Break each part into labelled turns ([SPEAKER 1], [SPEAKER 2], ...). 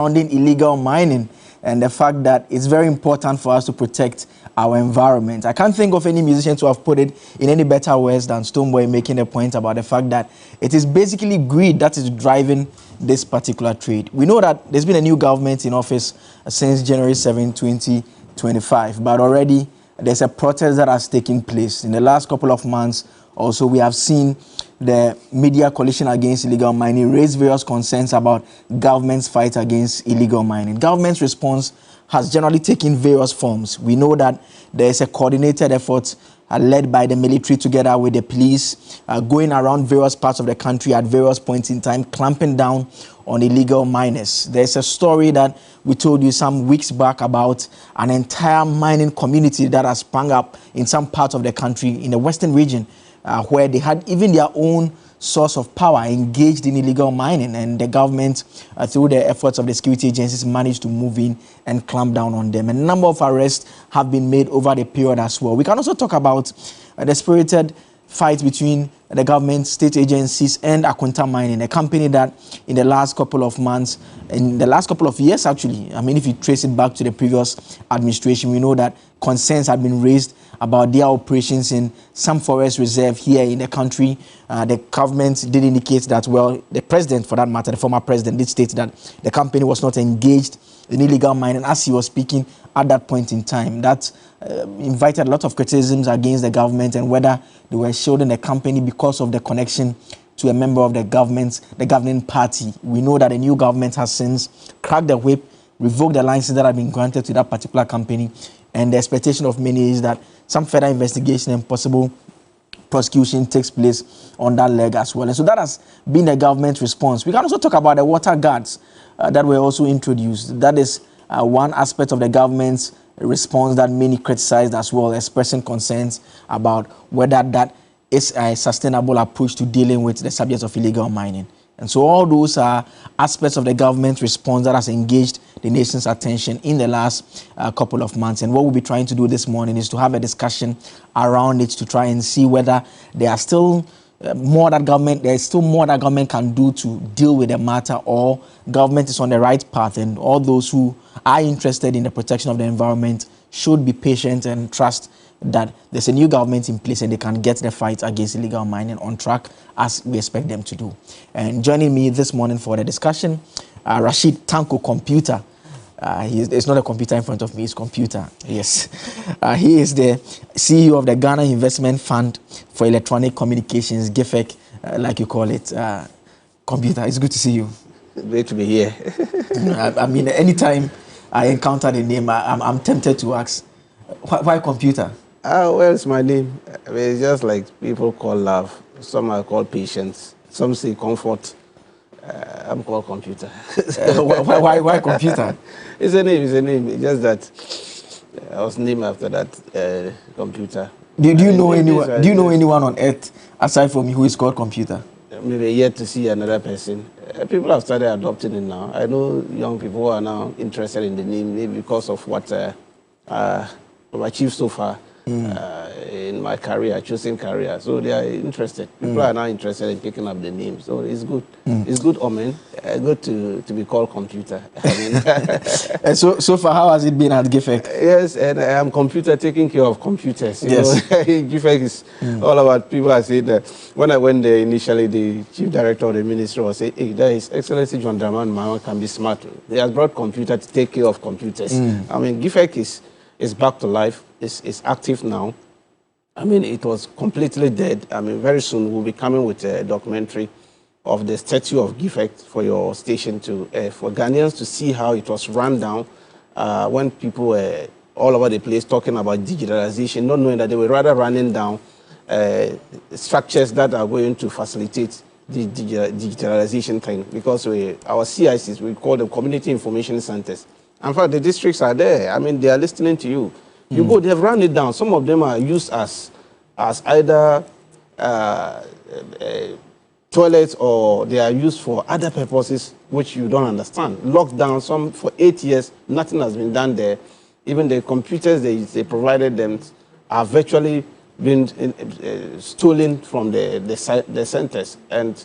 [SPEAKER 1] surrounding illegal mining and the fact that it's very important for us to protect our environment. I can't think of any musicians who have put it in any better words than Stonebwoy, making a point about the fact that it is basically greed that is driving this particular trade. We know that there's been a new government in office since January 7, 2025, but already there's a protest that has taken place. In the last couple of months also, we have seen the Media Coalition Against Illegal Mining raise various concerns about government's fight against illegal mining. Government's response has generally taken various forms. We know that there is a coordinated effort led by the military together with the police going around various parts of the country at various points in time, clamping down on illegal miners. There's a story that we told you some weeks back about an entire mining community that has sprung up in some parts of the country in the western region, where they had even their own source of power engaged in illegal mining, and the government, through the efforts of the security agencies, managed to move in and clamp down on them. A number of arrests have been made over the period as well. We can also talk about the spirited fight between the government, state agencies, and Akonta Mining, a company that in the last couple of months, in the last couple of years actually, I mean, if you trace it back to the previous administration, we know that concerns have been raised about their operations in some forest reserve here in the country. The government did indicate that, well, the president, for that matter, the former president, did state that the company was not engaged in illegal mining as he was speaking at that point in time. That invited a lot of criticisms against the government and whether they were shielding the company because of the connection to a member of the government, the governing party. We know that the new government has since cracked the whip, revoked the license that had been granted to that particular company, and the expectation of many is that some further investigation and possible prosecution takes place on that leg as well. And so that has been the government's response. We can also talk about the water guards that were also introduced. That is one aspect of the government's response that many criticized as well, expressing concerns about whether that is a sustainable approach to dealing with the subject of illegal mining. And so all those are aspects of the government's response that has engaged the nation's attention in the last couple of months. And what we'll be trying to do this morning is to have a discussion around it to try and see whether there are still more that government can do to deal with the matter, or government is on the right path, and all those who are interested in the protection of the environment should be patient and trust that there's a new government in place and they can get the fight against illegal mining on track as we expect them to do. And joining me this morning for the discussion, Rashid Tanko Computer. It's not a computer in front of me, it's computer. Yes. He is the CEO of the Ghana Investment Fund for Electronic Communications, GIFEC, like you call it. Computer, it's good to see you.
[SPEAKER 2] Great to be here.
[SPEAKER 1] I mean, anytime I encounter the name, I'm tempted to ask, why computer?
[SPEAKER 2] Well, it's my name. I mean, it's just like people call love. Some are called patience. Some say comfort. I'm called computer.
[SPEAKER 1] Why computer?
[SPEAKER 2] It's a name. It's a name. It's just that I was named after that computer.
[SPEAKER 1] Do you know anyone? Do you know anyone on earth aside from me who is called computer?
[SPEAKER 2] Maybe yet to see another person. People have started adopting it now. I know young people who are now interested in the name, maybe because of what I've achieved so far in my career, choosing career. So they are interested. People are now interested in picking up the name. So it's good. It's good omen. Good to be called computer. I mean,
[SPEAKER 1] and so far, how has it been at GIFEC?
[SPEAKER 2] Yes, and I am computer taking care of computers. You
[SPEAKER 1] yes.
[SPEAKER 2] know, GIFEC is all about people. I said that when I went there initially, the chief director of the ministry was saying, hey, there is Excellency John Dramani Mahama can be smart. He has brought computer to take care of computers. I mean, GIFEC is back to life. It's active now. I mean, it was completely dead. I mean, very soon we'll be coming with a documentary of the statue of GIFEC for your station to for Ghanaians to see how it was run down when people were all over the place talking about digitalization, not knowing that they were rather running down structures that are going to facilitate the digitalization thing, because our CICs, we call them community information centers. In fact, the districts are there. I mean, they are listening to you. You go, they've run it down. Some of them are used as either toilets, or they are used for other purposes which you don't understand. Locked down, some for 8 years, nothing has been done there. Even the computers they provided them are virtually been stolen from the centers. And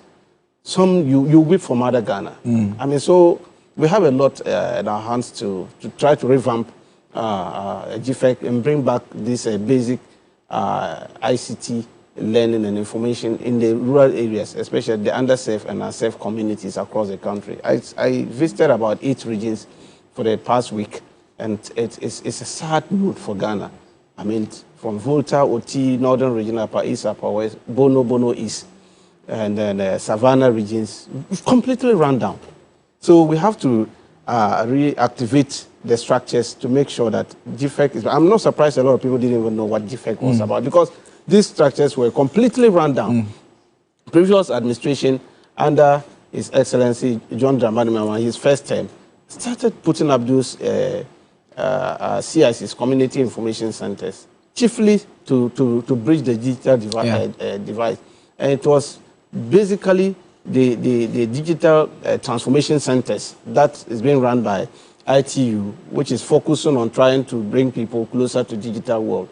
[SPEAKER 2] some you whip from other Ghana. I mean, so we have a lot in our hands to try to revamp GFEC and bring back this basic ICT learning and information in the rural areas, especially the underserved and unserved communities across the country. I visited about 8 regions for the past week, and it's a sad mood for Ghana. I mean, from Volta, Oti, Northern Region, Upper East, Upper West, Bono East, and then Savannah regions, completely run down. So we have to reactivate the structures to make sure that GFEC is... I'm not surprised a lot of people didn't even know what GFEC was about, because these structures were completely run down. Previous administration, under His Excellency John Dramani Mahama, his first term, started putting up those CICs, Community Information Centers, chiefly to bridge the digital divide. And it was basically the digital transformation centers that is being run by ITU, which is focusing on trying to bring people closer to digital world.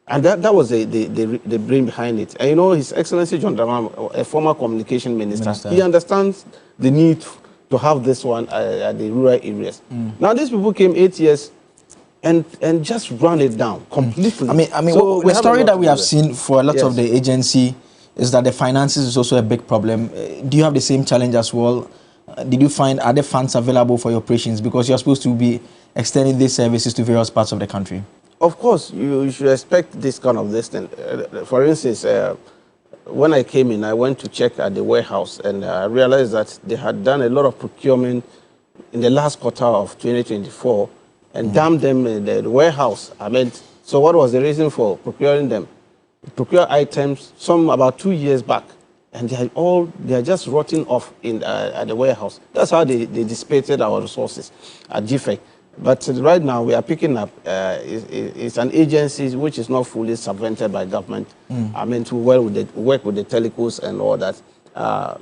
[SPEAKER 2] And that was the brain behind it. And you know, His Excellency John Dramani, a former communication minister, he understands the need to have this one at the rural areas. Now, these people came 8 years and just ran it down completely.
[SPEAKER 1] I mean, so the story that we have seen for a lot of the agency is that the finances is also a big problem. Do you have the same challenge as well? Did you find, are there funds available for your operations? Because you're supposed to be extending these services to various parts of the country. Of
[SPEAKER 2] course, you should expect this kind of this thing. For instance, when I came in, I went to check at the warehouse, and I realized that they had done a lot of procurement in the last quarter of 2024 and dumped them in the warehouse. I mean, so what was the reason for procuring them? Procure items, some about 2 years back, and they are just rotting off at the warehouse. That's how they dissipated our resources at GFEC. But right now we are picking up. It's an agency which is not fully subvented by government. I mean, to work with the telecos and all that.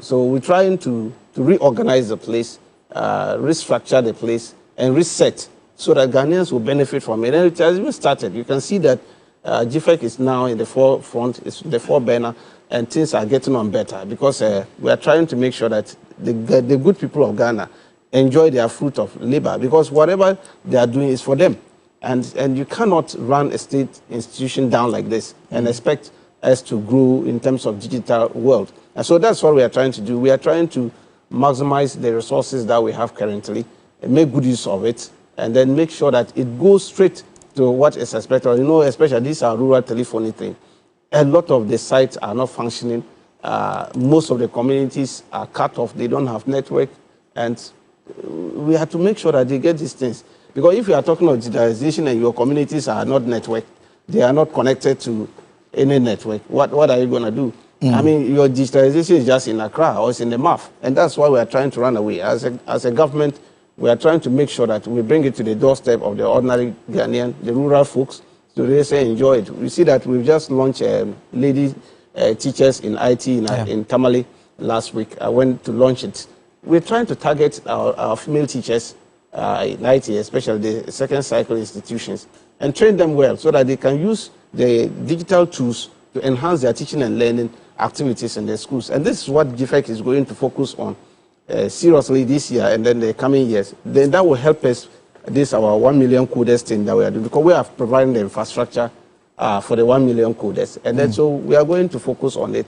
[SPEAKER 2] So we're trying to reorganize the place, restructure the place, and reset so that Ghanaians will benefit from it. And it has even started. You can see that GFEC is now in the forefront, it's the foreburner, and things are getting on better because we are trying to make sure that the good people of Ghana enjoy their fruit of labor, because whatever they are doing is for them. And you cannot run a state institution down like this and expect us to grow in terms of digital world. And so that's what we are trying to do. We are trying to maximize the resources that we have currently and make good use of it, and then make sure that it goes straight to what is expected. You know, especially these are rural telephony thing. A lot of the sites are not functioning. Most of the communities are cut off. They don't have network. And we have to make sure that they get these things. Because if you are talking about digitalization and your communities are not networked, they are not connected to any network, what are you going to do? I mean, your digitalization is just in Accra or it's in the MAF. And that's why we are trying to run away. As a government, we are trying to make sure that we bring it to the doorstep of the ordinary Ghanaian, the rural folks, so they say enjoy it. We see that we've just launched lady teachers in IT in Tamale last week. I went to launch it. We're trying to target our female teachers in IT, especially the second cycle institutions, and train them well so that they can use the digital tools to enhance their teaching and learning activities in their schools. And this is what GFEC is going to focus on seriously this year and then the coming years. Then that will help us, our 1 million coders thing that we are doing, because we are providing the infrastructure for the 1 million coders. And then so we are going to focus on it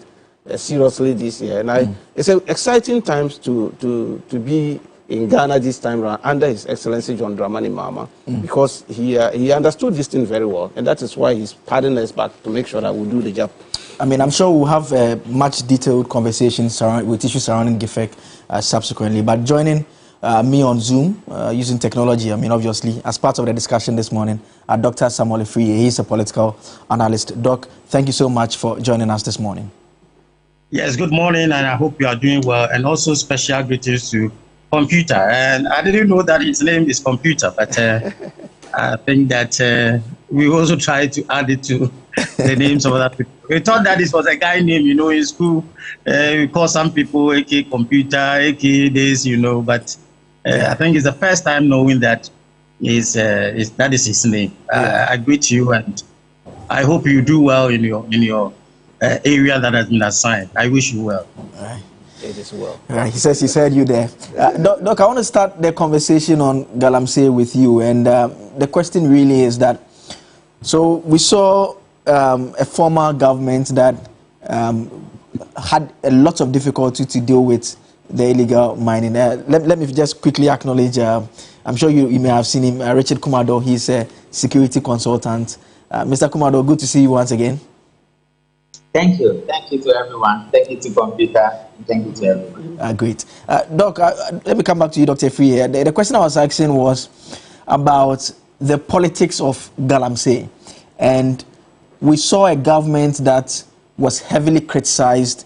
[SPEAKER 2] seriously this year. And it's an exciting times to be in Ghana this time around under His Excellency John Dramani Mahama, because he understood this thing very well, and that is why he's pardoning us back to make sure that we do the job. I mean, I'm sure we'll have much detailed conversations with issues surrounding GFEC subsequently, but joining me on Zoom using technology, I mean, obviously, as part of the discussion this morning, Dr. Samuel Afriyie. He's a political analyst. Doc, thank you so much for joining us this morning.
[SPEAKER 3] Yes, good morning, and I hope you are doing well, and also special greetings to Computer. And I didn't know that his name is Computer, but I think that we also try to add it to the names of other people. We thought that this was a guy name, you know, in school. We call some people AK Computer, AK this, you know, but I think it's the first time knowing that that is his name. I greet you, and I hope you do well in your area that has been assigned. I wish you well.
[SPEAKER 1] All right.
[SPEAKER 2] it is well.
[SPEAKER 1] He says he said you there. Doc, I want to start the conversation on Galamsey with you. And the question really is that, so we saw a former government that had a lot of difficulty to deal with the illegal mining. Let me just quickly acknowledge, I'm sure you may have seen him, Richard Kumado. He's a security consultant. Mr. Kumado, good to see you once again.
[SPEAKER 4] Thank you. Thank you to everyone. Thank you to Computer. Thank you to everyone.
[SPEAKER 1] Great. Doc, let me come back to you, Dr. Free. The question I was asking was about the politics of Galamsey. And we saw a government that was heavily criticized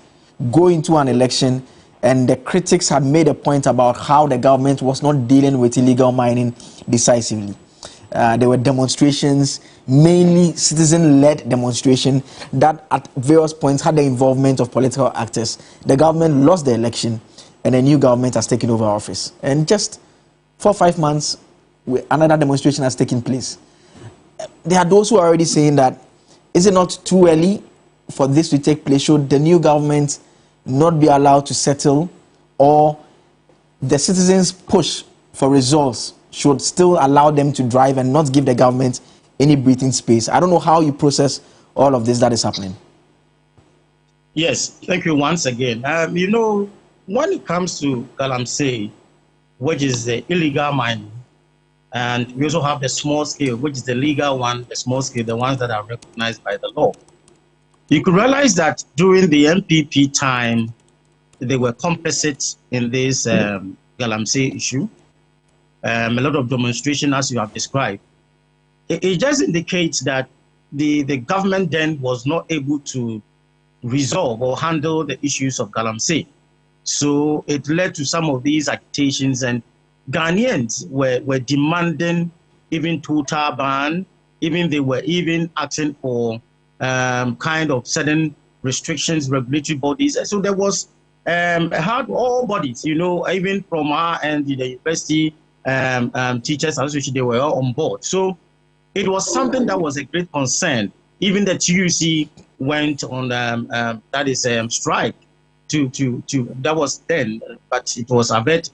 [SPEAKER 1] go into an election, and the critics had made a point about how the government was not dealing with illegal mining decisively. There were demonstrations, mainly citizen-led demonstration, that at various points had the involvement of political actors. The government lost the election, and a new government has taken over office. And just 4 or 5 months, another demonstration has taken place. There are those who are already saying that, is it not too early for this to take place? Should the new government not be allowed to settle, or the citizens' push for results should still allow them to drive and not give the government any breathing space? I don't know how you process all of this that is happening.
[SPEAKER 3] Yes, thank you once again. You know, when it comes to Galamsey, which is the illegal mining, and we also have the small scale, which is the legal one, the small scale, the ones that are recognized by the law. You could realize that during the MPP time, they were complicit in this Galamsey issue. A lot of demonstration, as you have described. It just indicates that the government then was not able to resolve or handle the issues of Galamsey. So it led to some of these agitations, and Ghanaians were demanding even total ban, they were even asking for kind of certain restrictions, regulatory bodies. And so there was all bodies, you know, even from our end, the university, teachers association, they were all on board. So it was something that was a great concern. Even the TUC went on strike to that was then, but it was averted.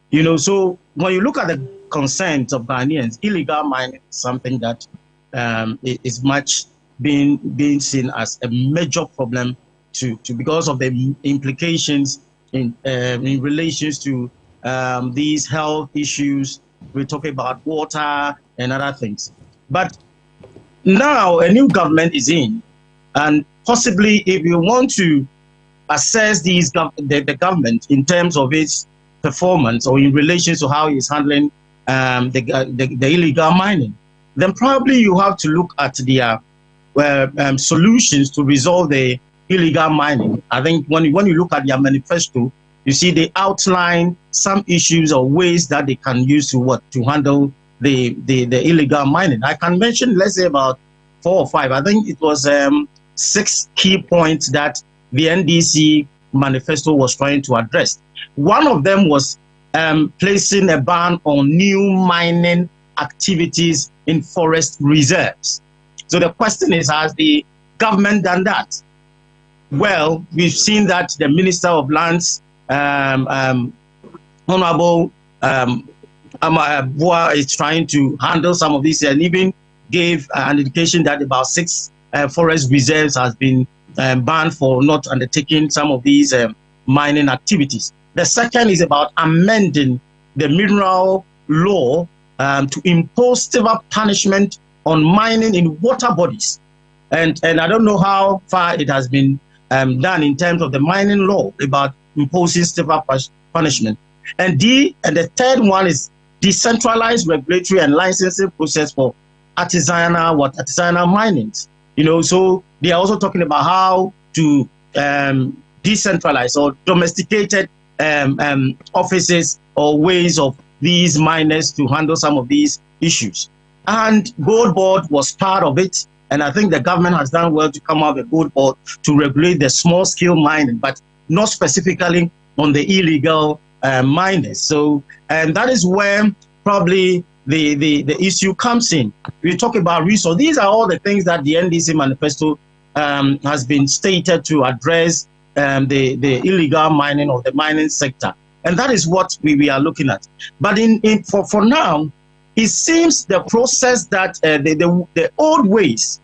[SPEAKER 3] You know, so when you look at the concerns of Ghanaians, illegal mining is something that is much being seen as a major problem because of the implications in relations to these health issues. We're talking about water and other things. But now a new government is in, and possibly if you want to assess the government in terms of its performance or in relation to how it's handling the illegal mining, then probably you have to look at their solutions to resolve the illegal mining. I think when you look at their manifesto, you see they outline some issues or ways that they can use to handle the illegal mining. I can mention, let's say, about 4 or 5. I think it was 6 key points that the NDC manifesto was trying to address. One of them was placing a ban on new mining activities in forest reserves. So the question is, has the government done that? Well, we've seen that the Minister of Lands, Honorable Boa, is trying to handle some of this, and even gave an indication that about 6 forest reserves has been banned for not undertaking some of these mining activities. The second is about amending the mineral law to impose severe punishment on mining in water bodies. And I don't know how far it has been done in terms of the mining law about imposing severe punishment. And the third one is decentralized regulatory and licensing process for artisanal mining. You know, so they are also talking about how to decentralize or domesticated offices or ways of these miners to handle some of these issues. And Gold Board was part of it. And I think the government has done well to come up with a Gold Board to regulate the small scale mining, but not specifically on the illegal miners. So, and that is where probably the issue comes in. We talk about resource. These are all the things that the NDC manifesto has been stated to address the illegal mining or the mining sector. And that is what we are looking at. But for now, it seems the process that the old ways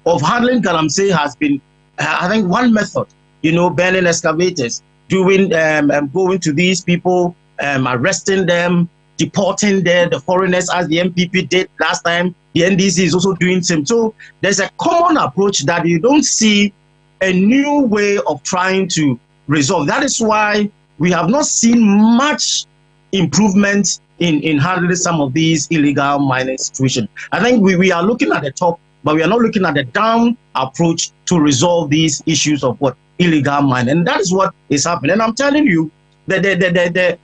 [SPEAKER 3] of handling galamsey has been, I think, one method, burning excavators, going to these people, arresting them, deporting the foreigners as the MPP did last time. The NDC is also doing the same. So there's a common approach that you don't see a new way of trying to resolve. That is why we have not seen much improvement in handling some of these illegal mining situations. I think we are looking at the top, but we are not looking at the down approach to resolve these issues of what illegal mining. And that is what is happening. And I'm telling you, the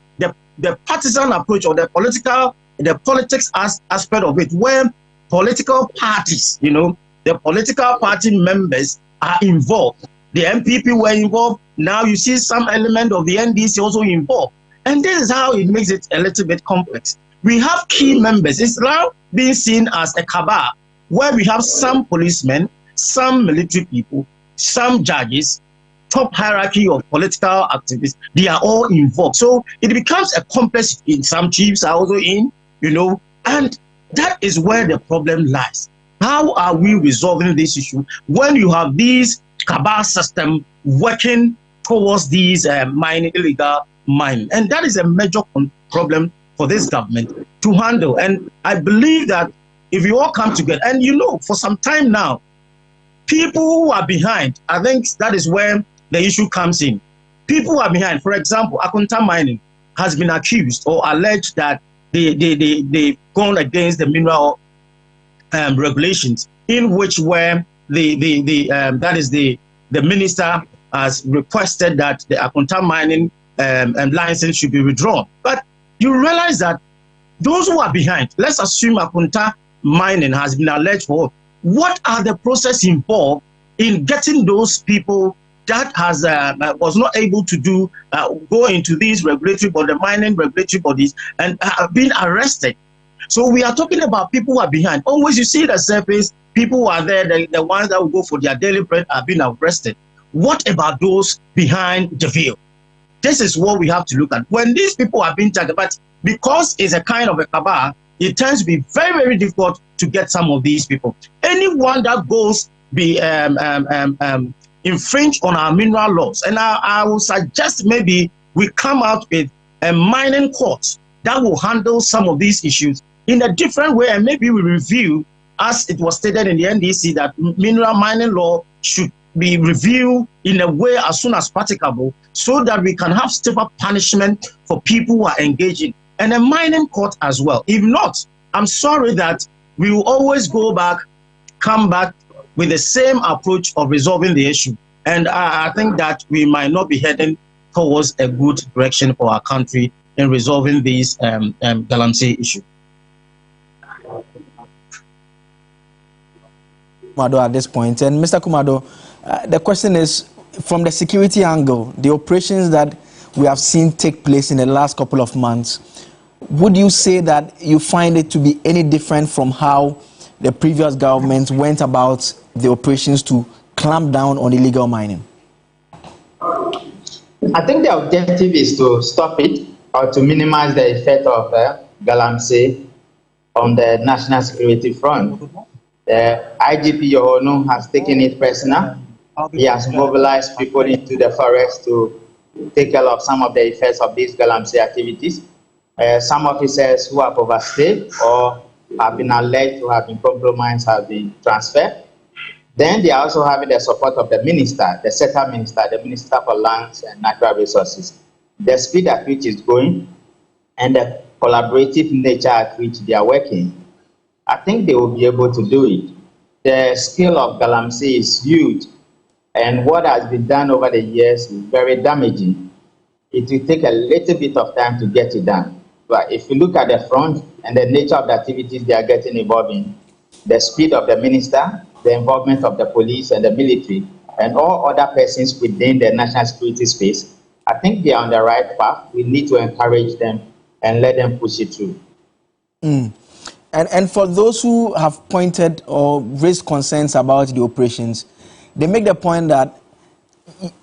[SPEAKER 3] partisan approach or the politics aspect of it, where political parties, the political party members are involved. The MPP were involved. Now you see some element of the NDC also involved. And this is how it makes it a little bit complex. We have key members. It's now being seen as a cabal, where we have some policemen, some military people, some judges, top hierarchy of political activists. They are all involved. So it becomes a complex. In some chiefs are also in, and that is where the problem lies. How are we resolving this issue when you have these cabal system working towards these illegal mining? And that is a major problem for this government to handle. And I believe that if you all come together, and for some time now, people who are behind, I think that is where the issue comes in. People who are behind, for example, Akonta Mining has been accused or alleged that they've gone against the mineral regulations, in which where the minister has requested that the Akonta Mining license should be withdrawn. But you realize that those who are behind, let's assume Akonta Mining has been alleged for, what are the process involved in getting those people that has was not able to go into these regulatory bodies, the mining regulatory bodies, and been arrested? So we are talking about people who are behind. Always you see the surface, people who are there, the ones that will go for their daily bread are being arrested. What about those behind the veil? This is what we have to look at. When these people are being targeted, but because it's a kind of a cabal, it tends to be very, very difficult to get some of these people. Anyone that goes infringe on our mineral laws, and I will suggest maybe we come out with a mining court that will handle some of these issues in a different way, and maybe we review, as it was stated in the NDC, that mineral mining law should be reviewed in a way as soon as practicable, so that we can have stiffer punishment for people who are engaging, and a mining court as well. If not, I'm sorry that we will always come back with the same approach of resolving the issue. And I think that we might not be heading towards a good direction for our country in resolving these galamsey issue.
[SPEAKER 1] Kumado at this point. And Mr. Kumado, the question is, from the security angle, the operations that we have seen take place in the last couple of months, would you say that you find it to be any different from how the previous government went about the operations to clamp down on illegal mining?
[SPEAKER 4] I think the objective is to stop it or to minimize the effect of galamsey on the national security front. The IGP Yohonu has taken it personal. He has mobilized people into the forest to take care of some of the effects of these galamsey activities. Some officers who have overstayed or have been alleged to have been compromised have been transferred. Then they are also having the support of the minister, the sector minister, the Minister for Lands and Natural Resources. The speed at which it's going and the collaborative nature at which they are working, I think they will be able to do it. The scale of galamsey is huge, and what has been done over the years is very damaging. It will take a little bit of time to get it done. But if you look at the front and the nature of the activities they are getting involved in, the speed of the minister, the involvement of the police and the military, and all other persons within the national security space, I think they are on the right path. We need to encourage them and let them push it through.
[SPEAKER 1] And for those who have pointed or raised concerns about the operations, they make the point that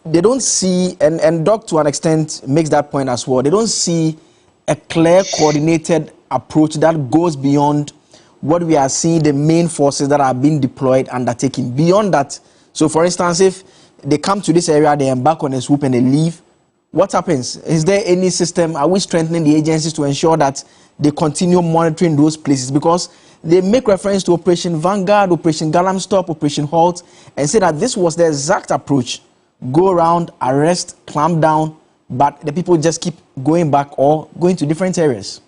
[SPEAKER 1] they don't see, and Doc to an extent makes that point as well, they don't see a clear coordinated approach that goes beyond what we are seeing the main forces that are being deployed undertaking. Beyond that, so for instance, if they come to this area, they embark on a swoop and they leave, what happens? Is there any system? Are we strengthening the agencies to ensure that they continue monitoring those places? Because they make reference to Operation Vanguard, Operation Galamstop, Operation Halt, and say that this was the exact approach. Go around, arrest, clamp down, but the people just keep going back or going to different areas.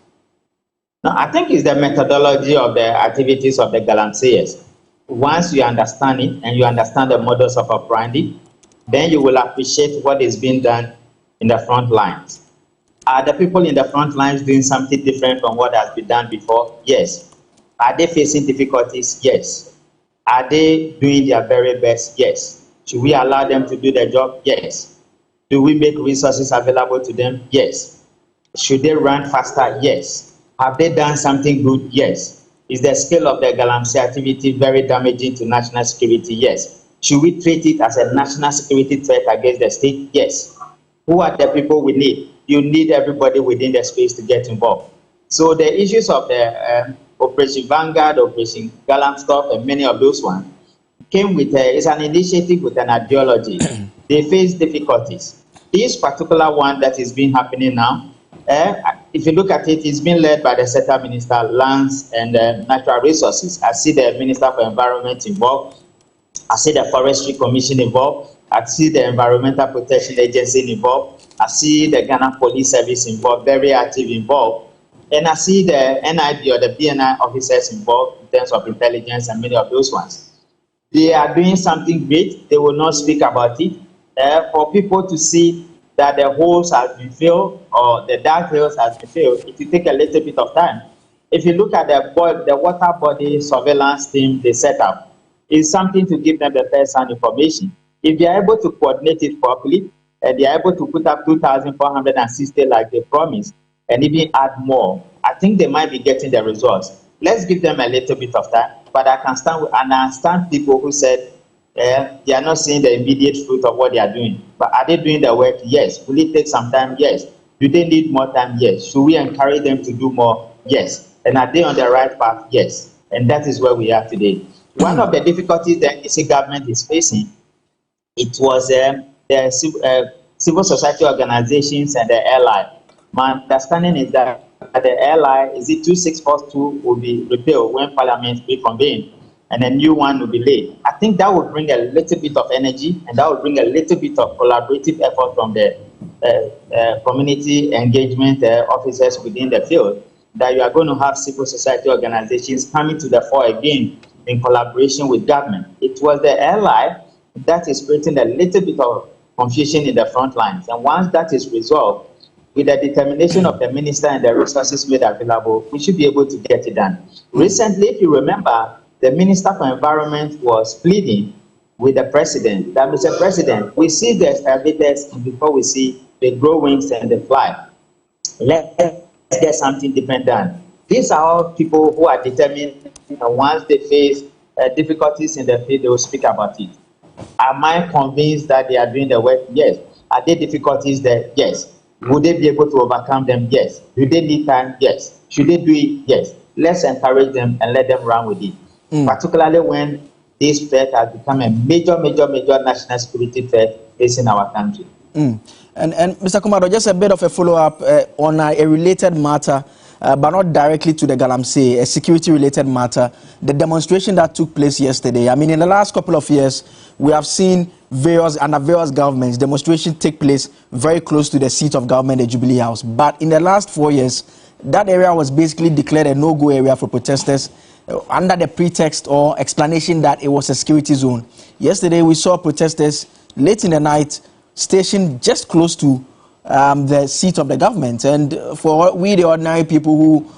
[SPEAKER 4] No, I think it's the methodology of the activities of the Galamseyers. Once you understand it and you understand the modus of operandi, then you will appreciate what is being done in the front lines. Are the people in the front lines doing something different from what has been done before? Yes. Are they facing difficulties? Yes. Are they doing their very best? Yes. Should we allow them to do their job? Yes. Do we make resources available to them? Yes. Should they run faster? Yes. Have they done something good? Yes. Is the scale of the Galamsey activity very damaging to national security? Yes. Should we treat it as a national security threat against the state? Yes. Who are the people we need? You need everybody within the space to get involved. So the issues of the Operation Vanguard, Operation Galamstop, and many of those ones came with it's an initiative with an ideology. They face difficulties. This particular one that is being happening now, if you look at it, it's been led by the Sector Minister, Lands and Natural Resources. I see the Minister for Environment involved. I see the Forestry Commission involved. I see the Environmental Protection Agency involved. I see the Ghana Police Service involved, very active involved. And I see the NIB or the BNI officers involved in terms of intelligence and many of those ones. They are doing something great. They will not speak about it. For people to see that the holes have been filled or the dark hills has been filled, it will take a little bit of time. If you look at the water body surveillance team they set up, it's something to give them the first-hand information. If they are able to coordinate it properly, and they are able to put up 2,460 like they promised, and even add more, I think they might be getting the results. Let's give them a little bit of time, but I can stand with, and I understand people who said they are not seeing the immediate fruit of what they are doing. But are they doing the work? Yes. Will it take some time? Yes. Do they need more time? Yes. Should we encourage them to do more? Yes. And are they on the right path? Yes. And that is where we are today. One of the difficulties the NDC government is facing, it was the civil society organizations and the ally. My understanding is that the ally, is it 2642, will be repealed when Parliament reconvenes, and a new one will be laid. I think that would bring a little bit of energy, and that would bring a little bit of collaborative effort from the community engagement officers within the field, that you are going to have civil society organizations coming to the fore again in collaboration with government. It was the ally that is creating a little bit of confusion in the front lines. And once that is resolved, with the determination of the minister and the resources made available, we should be able to get it done. Recently, if you remember, the Minister for Environment was pleading with the president that, Mr. President, we see the excavators before we see the grow wings and the fly. Let's get something different done. These are all people who are determined, once they face difficulties in the field, they will speak about it. Am I convinced that they are doing the work? Yes. Are there difficulties there? Yes. Would they be able to overcome them? Yes. Do they need time? Yes. Should they do it? Yes. Let's encourage them and let them run with it. Particularly when this threat has become a major national security threat facing our country.
[SPEAKER 1] And Mr. Kumado, just a bit of a follow-up on a related matter, but not directly to the Galamsey, a security-related matter. The demonstration that took place yesterday. I mean, in the last couple of years, we have seen under various governments, demonstrations take place very close to the seat of government, the Jubilee House. But in the last 4 years, that area was basically declared a no-go area for protesters under the pretext or explanation that it was a security zone. Yesterday, we saw protesters late in the night stationed just close to the seat of the government. And for we, the ordinary people who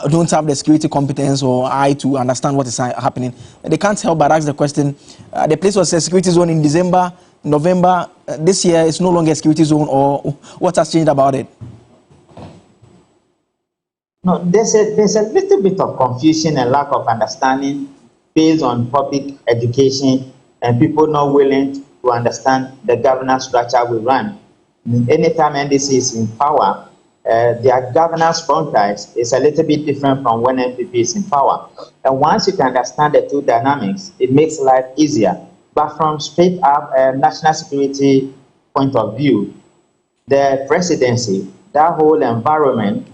[SPEAKER 1] don't have the security competence or eye to understand what is happening, they can't help but ask the question, the place was a security zone in December, November. This year, it's no longer a security zone, or what has changed about it?
[SPEAKER 4] No, there's a little bit of confusion and lack of understanding based on public education and people not willing to understand the governance structure we run. Anytime NDC is in power, their governance frontiers is a little bit different from when NPP is in power. And once you can understand the two dynamics, it makes life easier. But from straight up national security point of view, the presidency, that whole environment,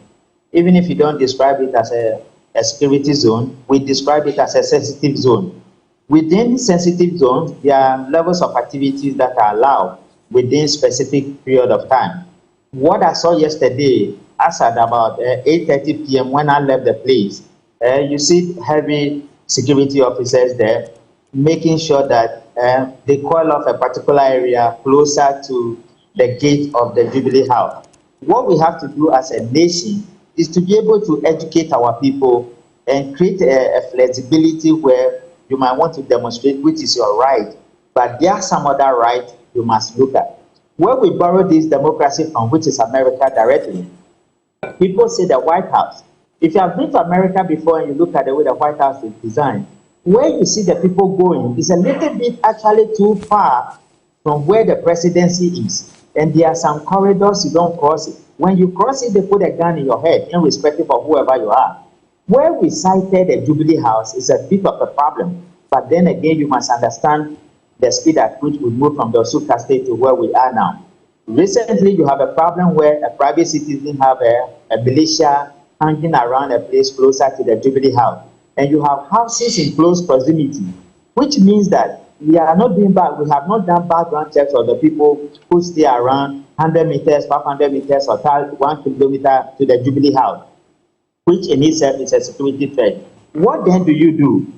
[SPEAKER 4] even if you don't describe it as a security zone, we describe it as a sensitive zone. Within sensitive zones, there are levels of activities that are allowed within specific period of time. What I saw yesterday, as at about 8:30 p.m. when I left the place, you see heavy security officers there, making sure that they call off a particular area closer to the gate of the Jubilee House. What we have to do as a nation is to be able to educate our people and create a flexibility where you might want to demonstrate which is your right, but there are some other rights you must look at. Where we borrow this democracy from, which is America directly, people say the White House. If you have been to America before and you look at the way the White House is designed, where you see the people going is a little bit actually too far from where the presidency is. And there are some corridors you don't cross it. When you cross it, they put a gun in your head, irrespective of whoever you are. Where we cited the Jubilee House is a bit of a problem. But then again, you must understand the speed at which we move from the Osuka state to where we are now. Recently, you have a problem where a private citizen have a militia hanging around a place closer to the Jubilee House. And you have houses in close proximity, which means that we are not doing bad. We have not done background checks of the people who stay around 100 meters, 500 meters, or 1 kilometer to the Jubilee House, which in itself is a security threat. What then do you do?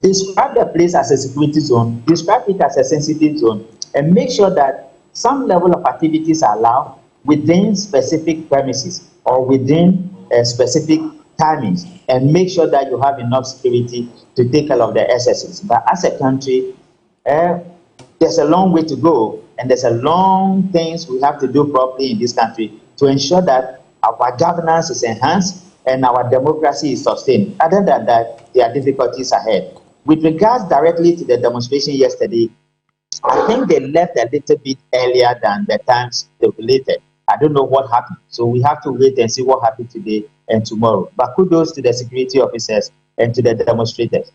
[SPEAKER 4] Describe the place as a security zone, describe it as a sensitive zone, and make sure that some level of activities are allowed within specific premises or within specific timings, and make sure that you have enough security to take care of the excesses. But as a country, there's a long way to go, and there's a long things we have to do properly in this country to ensure that our governance is enhanced and our democracy is sustained. Other than that, there are difficulties ahead. With regards directly to the demonstration yesterday, I think they left a little bit earlier than the times stipulated. I don't know what happened. So we have to wait and see what happened today and tomorrow. But kudos to the security officers and to the demonstrators.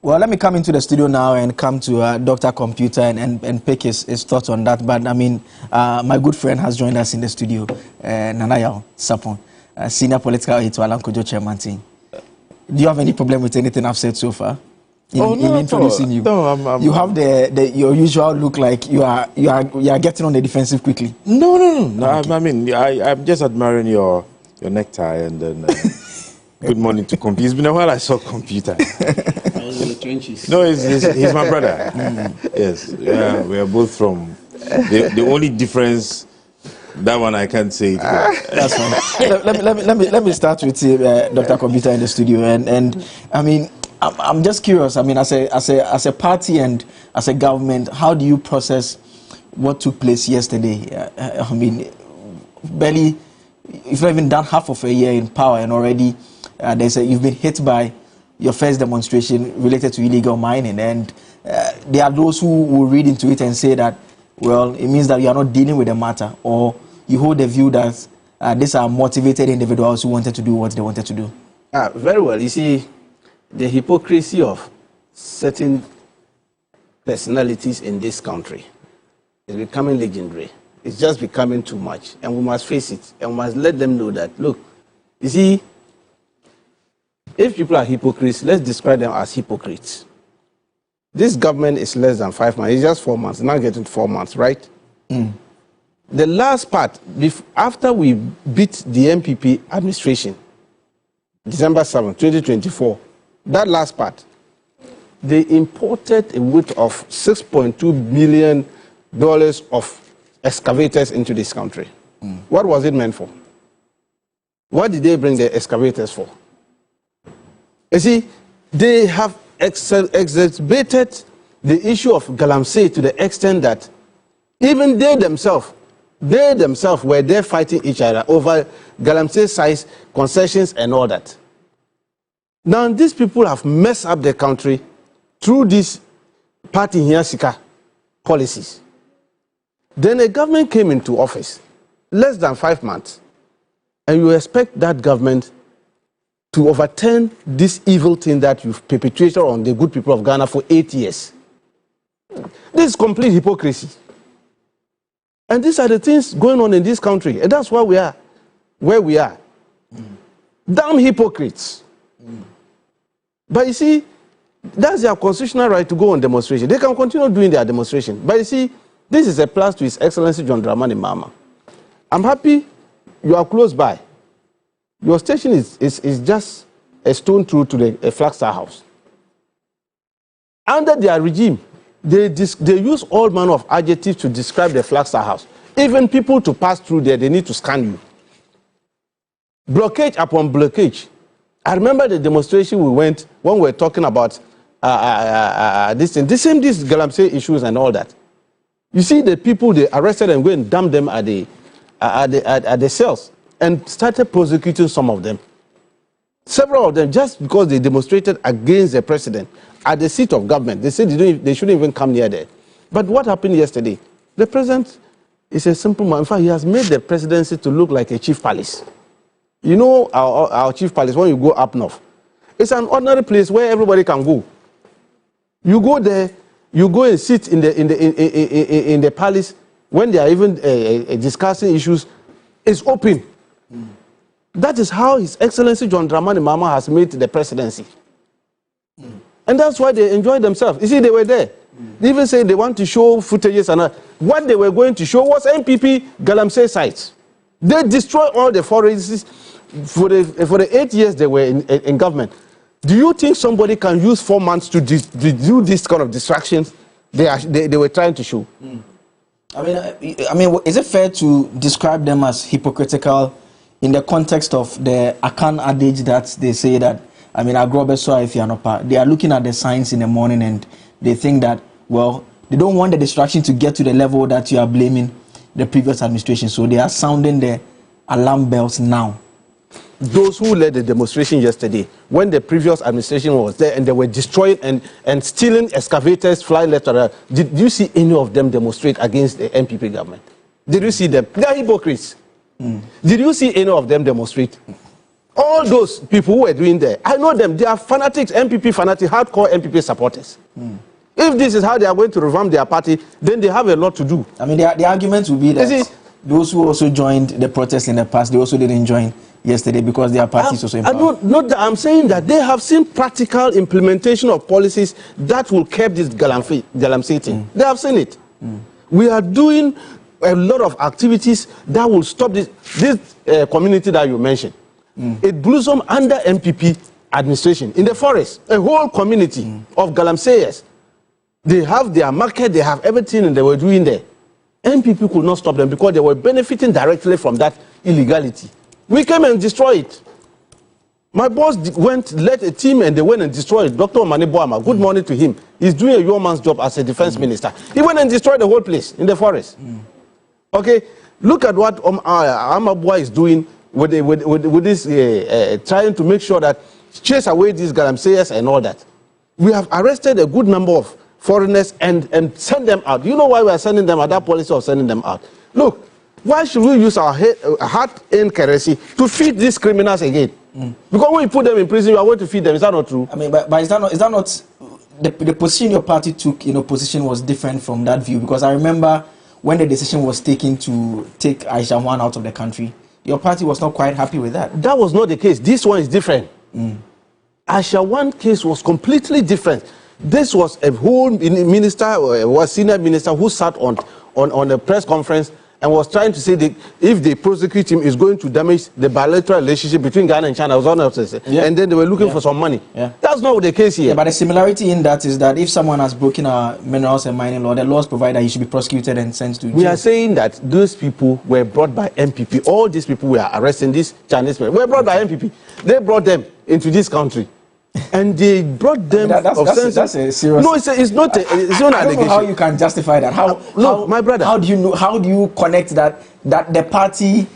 [SPEAKER 1] Well, let me come into the studio now and come to Dr. Computer and pick his thoughts on that. But I mean, my good friend has joined us in the studio, Nanayaw Sapon, Senior Political Aide to Alan Kojo Chairman team. Do you have any problem with anything I've said so far? In introducing you,
[SPEAKER 5] no,
[SPEAKER 1] you have your usual look like you are getting on the defensive quickly.
[SPEAKER 5] No.
[SPEAKER 1] Okay.
[SPEAKER 5] I mean, I'm just admiring your necktie and then. Good morning to Computer. It's been a while I saw Computer. No, he's my brother. Yes, we are both from. The only difference, that one I can't say.
[SPEAKER 1] That's fine. let me start with Dr. Computer in the studio, and I mean, I'm just curious. I mean, as a party and as a government, how do you process what took place yesterday? I mean, barely, you've not even done half of a year in power, and already you've been hit by your first demonstration related to illegal mining, and there are those who will read into it and say that, well, it means that you are not dealing with the matter, or you hold the view that these are motivated individuals who wanted to do what they wanted to do.
[SPEAKER 2] Very well. You see, the hypocrisy of certain personalities in this country is becoming legendary. It's just becoming too much, and we must face it, and we must let them know that, look, you see, if people are hypocrites, let's describe them as hypocrites. This government is less than 5 months. It's just 4 months. Now getting 4 months, right? The last part, after we beat the MPP administration, December 7, 2024, that last part, they imported a weight of $6.2 billion of excavators into this country. What was it meant for? What did they bring the excavators for? You see, they have exacerbated the issue of Galamsey to the extent that even they themselves were there fighting each other over Galamsey size, concessions, and all that. Now, these people have messed up the country through this party here sika policies. Then a government came into office, less than 5 months, and you expect that government to overturn this evil thing that you've perpetrated on the good people of Ghana for 8 years. This is complete hypocrisy. And these are the things going on in this country, and that's why we are where we are. Damn hypocrites. But you see, that's their constitutional right to go on demonstration. They can continue doing their demonstration. But you see, this is a plus to His Excellency John Dramani Mahama. I'm happy you are close by. Your station is just a stone throw to the Flagstaff House. Under their regime, they use all manner of adjectives to describe the Flagstaff House. Even people to pass through there, they need to scan you. Blockage upon blockage. I remember the demonstration we went when we were talking about this thing. These Galamsey issues and all that. You see the people, they arrested and go and dump them at the cells and started prosecuting some of them. Several of them, just because they demonstrated against the president at the seat of government. They said they shouldn't even come near there. But what happened yesterday? The president is a simple man. In fact, he has made the presidency to look like a chief palace. You know our chief palace, when you go up north, it's an ordinary place where everybody can go. You go there, you go and sit in the palace when they are even discussing issues. It's open. That is how His Excellency John Dramani Mahama has made the presidency. And that's why they enjoy themselves. You see, they were there. They even say they want to show footages and what they were going to show was NPP Galamsey sites. They destroyed all the forests for the 8 years they were in government. Do you think somebody can use 4 months to do this kind of distractions they were trying to show?
[SPEAKER 1] I mean, is it fair to describe them as hypocritical in the context of the Akan adage that they say that, I mean, they are looking at the signs in the morning and they think that, well, they don't want the distraction to get to the level that you are blaming the previous administration, so they are sounding the alarm bells now.
[SPEAKER 2] Those who led the demonstration yesterday, when the previous administration was there and they were destroying and stealing excavators, fly letter, did you see any of them demonstrate against the NPP government? Did you see them? They are hypocrites. Did you see any of them demonstrate? All those people who were doing there, I know them. They are fanatics, NPP fanatics, hardcore NPP supporters. If this is how they are going to revamp their party, then they have a lot to do.
[SPEAKER 1] I mean, the argument will be that those who also joined the protest in the past, they also didn't join yesterday because their party is also in power.
[SPEAKER 2] I'm saying that they have seen practical implementation of policies that will curb this Galamsey thing. They have seen it. We are doing a lot of activities that will stop this community that you mentioned. It blossomed under NPP administration in the forest, a whole community of Galamseyers. They have their market, they have everything, and they were doing there. NPP could not stop them because they were benefiting directly from that illegality. We came and destroyed it. My boss led a team and they went and destroyed it. Dr. Mani Boama, good morning to him. He's doing a yeoman's job as a defense minister. He went and destroyed the whole place in the forest. Okay, look at what Amabua is doing with this, trying to make sure that chase away these Galamseyers and all that. We have arrested a good number of foreigners and send them out. You know why we are sending them out? That policy of sending them out. Look, why should we use our hard-earned currency to feed these criminals again? Because when you put them in prison, you are going to feed them. Is that not true?
[SPEAKER 1] I mean, but is that not the position your party took in opposition was different from that view? Because I remember when the decision was taken to take Aisha Wan out of the country, your party was not quite happy with that.
[SPEAKER 2] That was not the case. This one is different. Aisha Wan case was completely different. This was a whole minister, was senior minister who sat on a press conference and was trying to say that if they prosecute him, it's going to damage the bilateral relationship between Ghana and China. And then they were looking for some money. That's not the case here.
[SPEAKER 1] But the similarity in that is that if someone has broken our minerals and mining law, the laws provide that he should be prosecuted and sent to jail.
[SPEAKER 2] We are saying that those people were brought by NPP. All these people we are arresting, these Chinese people, were brought by NPP. They brought them into this country. And they brought them.
[SPEAKER 1] That's a serious.
[SPEAKER 2] No, it's not. It's not an allegation.
[SPEAKER 1] I don't know how you can justify that. How,
[SPEAKER 2] my brother.
[SPEAKER 1] How do you know? How do you connect that the party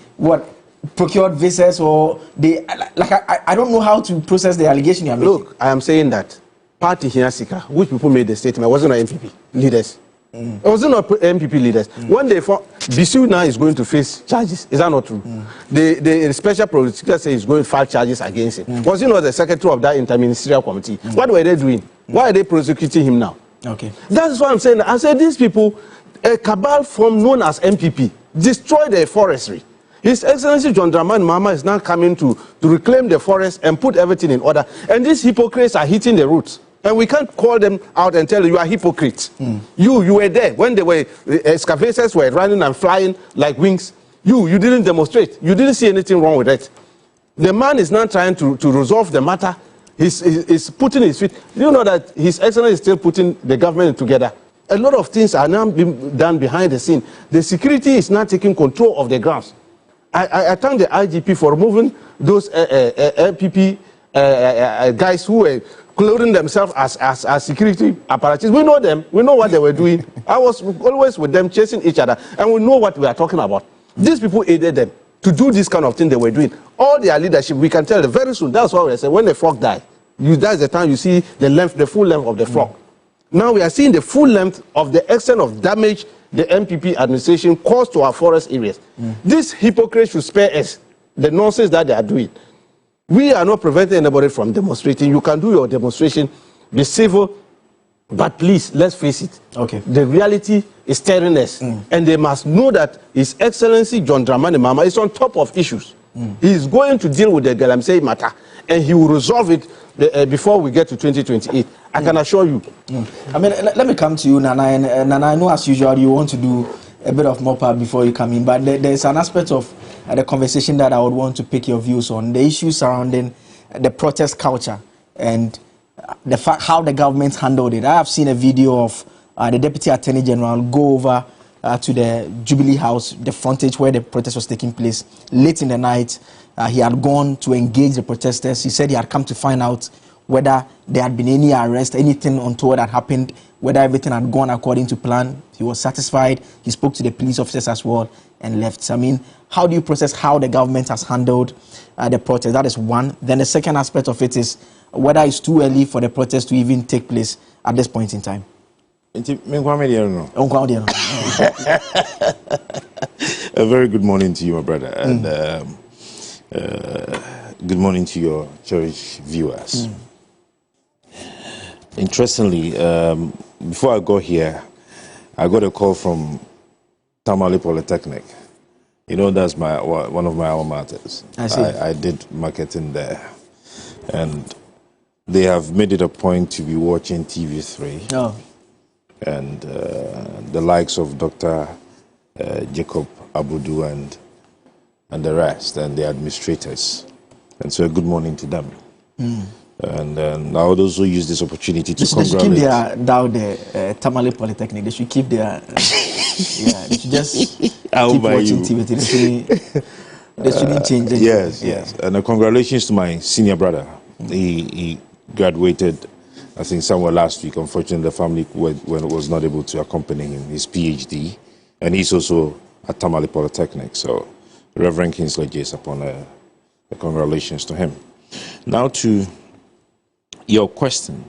[SPEAKER 1] procured visas or they I don't know how to process the allegation you're making.
[SPEAKER 2] Look, I am saying that party here, Sika, which people made the statement, wasn't not MPP leaders. It wasn't not MPP leaders. When they fought, Bisu now is going to face charges. Is that not true? The special prosecutor says he's going to file charges against him. Was he not the secretary of that interministerial committee? What were they doing? Why are they prosecuting him now?
[SPEAKER 1] Okay.
[SPEAKER 2] That's what I'm saying. I said these people, a cabal form known as MPP, destroy the forestry. His Excellency John Dramani Mahama is now coming to reclaim the forest and put everything in order. And these hypocrites are hitting the roots. And we can't call them out and tell you are hypocrites. You were there when they were excavators were running and flying like wings. You didn't demonstrate. You didn't see anything wrong with it. The man is now trying to resolve the matter. He's putting his feet. Do you know that His Excellency is still putting the government together? A lot of things are now being done behind the scene. The security is now taking control of the grounds. I thank the IGP for removing those LPP guys who were clothing themselves as security apparatus. We know them. We know what they were doing. I was always with them chasing each other, and we know what we are talking about. These people aided them to do this kind of thing they were doing. All their leadership, we can tell them very soon. That's why we say when the frog dies, that's the time you see the full length of the frog. Now we are seeing the full length of the extent of damage the MPP administration caused to our forest areas. These hypocrites should spare us the nonsense that they are doing. We are not preventing anybody from demonstrating. You can do your demonstration, be civil, but please, let's face it.
[SPEAKER 1] Okay.
[SPEAKER 2] The reality is staring us. And they must know that His Excellency John Dramani Mahama is on top of issues. He is going to deal with the Galamsey matter, and he will resolve it before we get to 2028. I can assure you.
[SPEAKER 1] I mean, let me come to you, Nana. And Nana, I know as usual you want to do a bit of mop up before you come in, but there's an aspect of the conversation that I would want to pick your views on, the issues surrounding the protest culture and the fact how the government handled it. I have seen a video of the Deputy Attorney General go over to the Jubilee House, the frontage where the protest was taking place, late in the night. He had gone to engage the protesters. He said he had come to find out whether there had been any arrest, anything untoward had happened, whether everything had gone according to plan. He was satisfied. He spoke to the police officers as well and left. So, I mean, how do you process how the government has handled the protest? That is one. Then the second aspect of it is whether it's too early for the protest to even take place at this point in time.
[SPEAKER 5] A very good morning to you, my brother, and good morning to your cherished viewers. Interestingly, before I got here, I got a call from Tamale Polytechnic. You know, that's one of my alma maters. I did marketing there, and they have made it a point to be watching TV3.
[SPEAKER 1] Oh.
[SPEAKER 5] And the likes of Dr. Jacob Abudu and the rest, and the administrators. And so a good morning to them. And I would also use this opportunity to congratulate. They should keep
[SPEAKER 1] their down there, Tamale Polytechnic. They should keep their, they should just keep watching TV. They shouldn't change it.
[SPEAKER 5] Yes. And congratulations to my senior brother. He graduated, I think, somewhere last week. Unfortunately, the family was not able to accompany him, his PhD. And he's also at Tamale Polytechnic. So, Reverend Kingsley Jace upon congratulations to him. Now to your question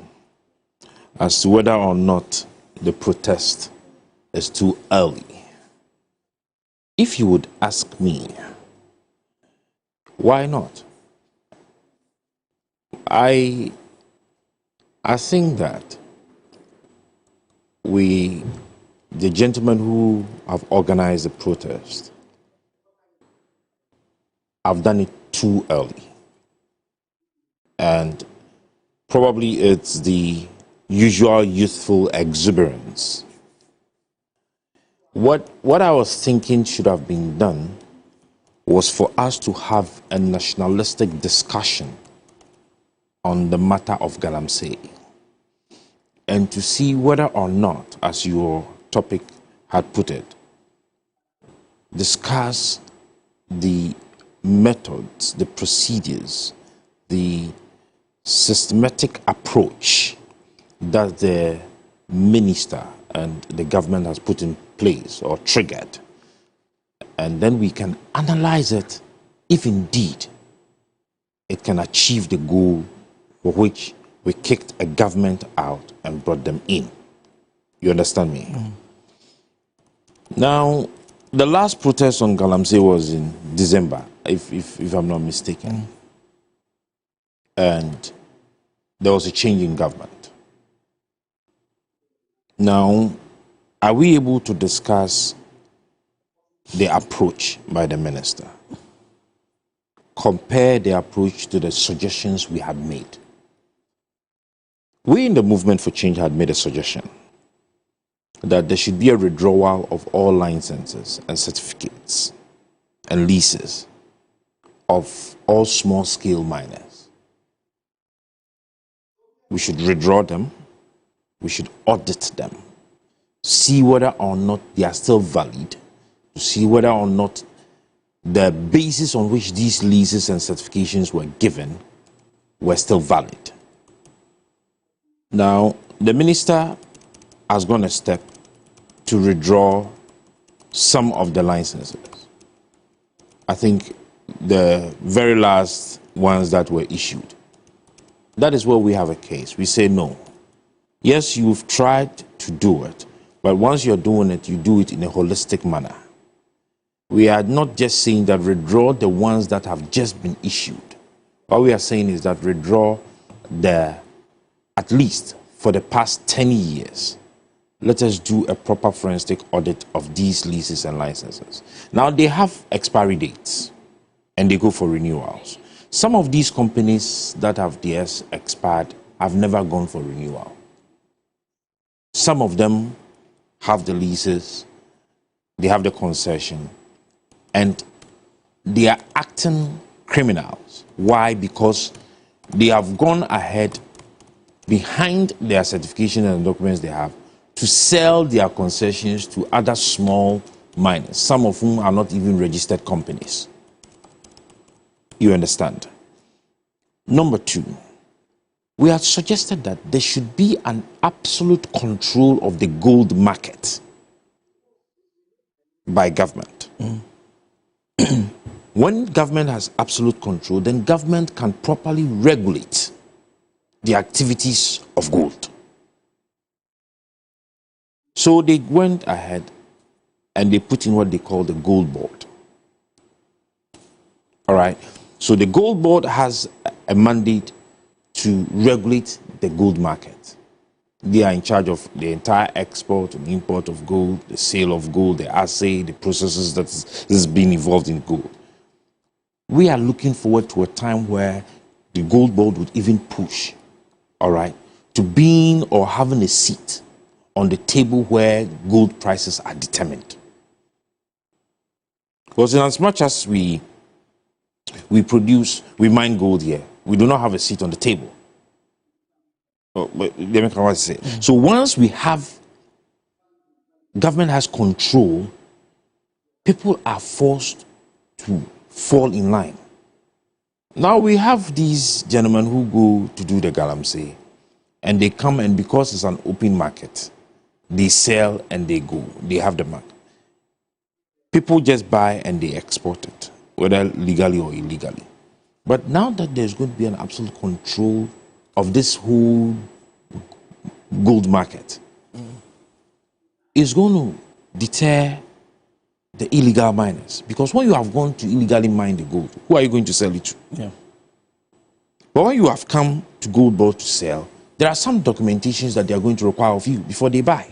[SPEAKER 5] as to whether or not the protest is too early. If you would ask me, why not? I think that the gentlemen who have organized the protest, have done it too early. And probably it's the usual youthful exuberance. What I was thinking should have been done was for us to have a nationalistic discussion on the matter of Galamsey, and to see whether or not, as your topic had put it, discuss the methods, the procedures, the systematic approach that the minister and the government has put in place or triggered. And then we can analyze it if indeed it can achieve the goal for which we kicked a government out and brought them in. You understand me? Now, the last protest on Galamsey was in December, if I'm not mistaken. And there was a change in government. Now, are we able to discuss the approach by the minister? Compare the approach to the suggestions we had made. We in the Movement for Change had made a suggestion that there should be a withdrawal of all licenses and certificates and leases of all small-scale miners. We should withdraw them. We should audit them, see whether or not they are still valid, to see whether or not the basis on which these leases and certifications were given were still valid. Now, the minister has gone a step to withdraw some of the licenses. I think the very last ones that were issued. That is where we have a case. We say no. Yes, you've tried to do it, but once you're doing it, you do it in a holistic manner. We are not just saying that withdraw the ones that have just been issued. What we are saying is that withdraw the, at least for the past 10 years, let us do a proper forensic audit of these leases and licenses. Now, they have expiry dates, and they go for renewals. Some of these companies that have theirs expired have never gone for renewal. Some of them have the leases, they have the concession, and they are acting criminals. Why? Because they have gone ahead behind their certification and documents they have to sell their concessions to other small miners, some of whom are not even registered companies. You understand? Number two, we had suggested that there should be an absolute control of the gold market by government. When government has absolute control, then government can properly regulate the activities of gold. So they went ahead and they put in what they call the gold board. All right. So the gold board has a mandate to regulate the gold market. They are in charge of the entire export and import of gold, the sale of gold, the assay, the processes that is being involved in gold. We are looking forward to a time where the gold board would even push, all right, to being or having a seat on the table where gold prices are determined. Because in as much as we mine gold here, we do not have a seat on the table. Let me come on say. So once we have, government has control, people are forced to fall in line. Now we have these gentlemen who go to do the galamsey, and they come, and because it's an open market, they sell and they go. They have the market. People just buy and they export it, whether legally or illegally. But now that there's going to be an absolute control of this whole gold market, it's going to deter the illegal miners. Because when you have gone to illegally mine the gold, who are you going to sell it to? Yeah. But when you have come to gold board to sell, there are some documentations that they are going to require of you before they buy.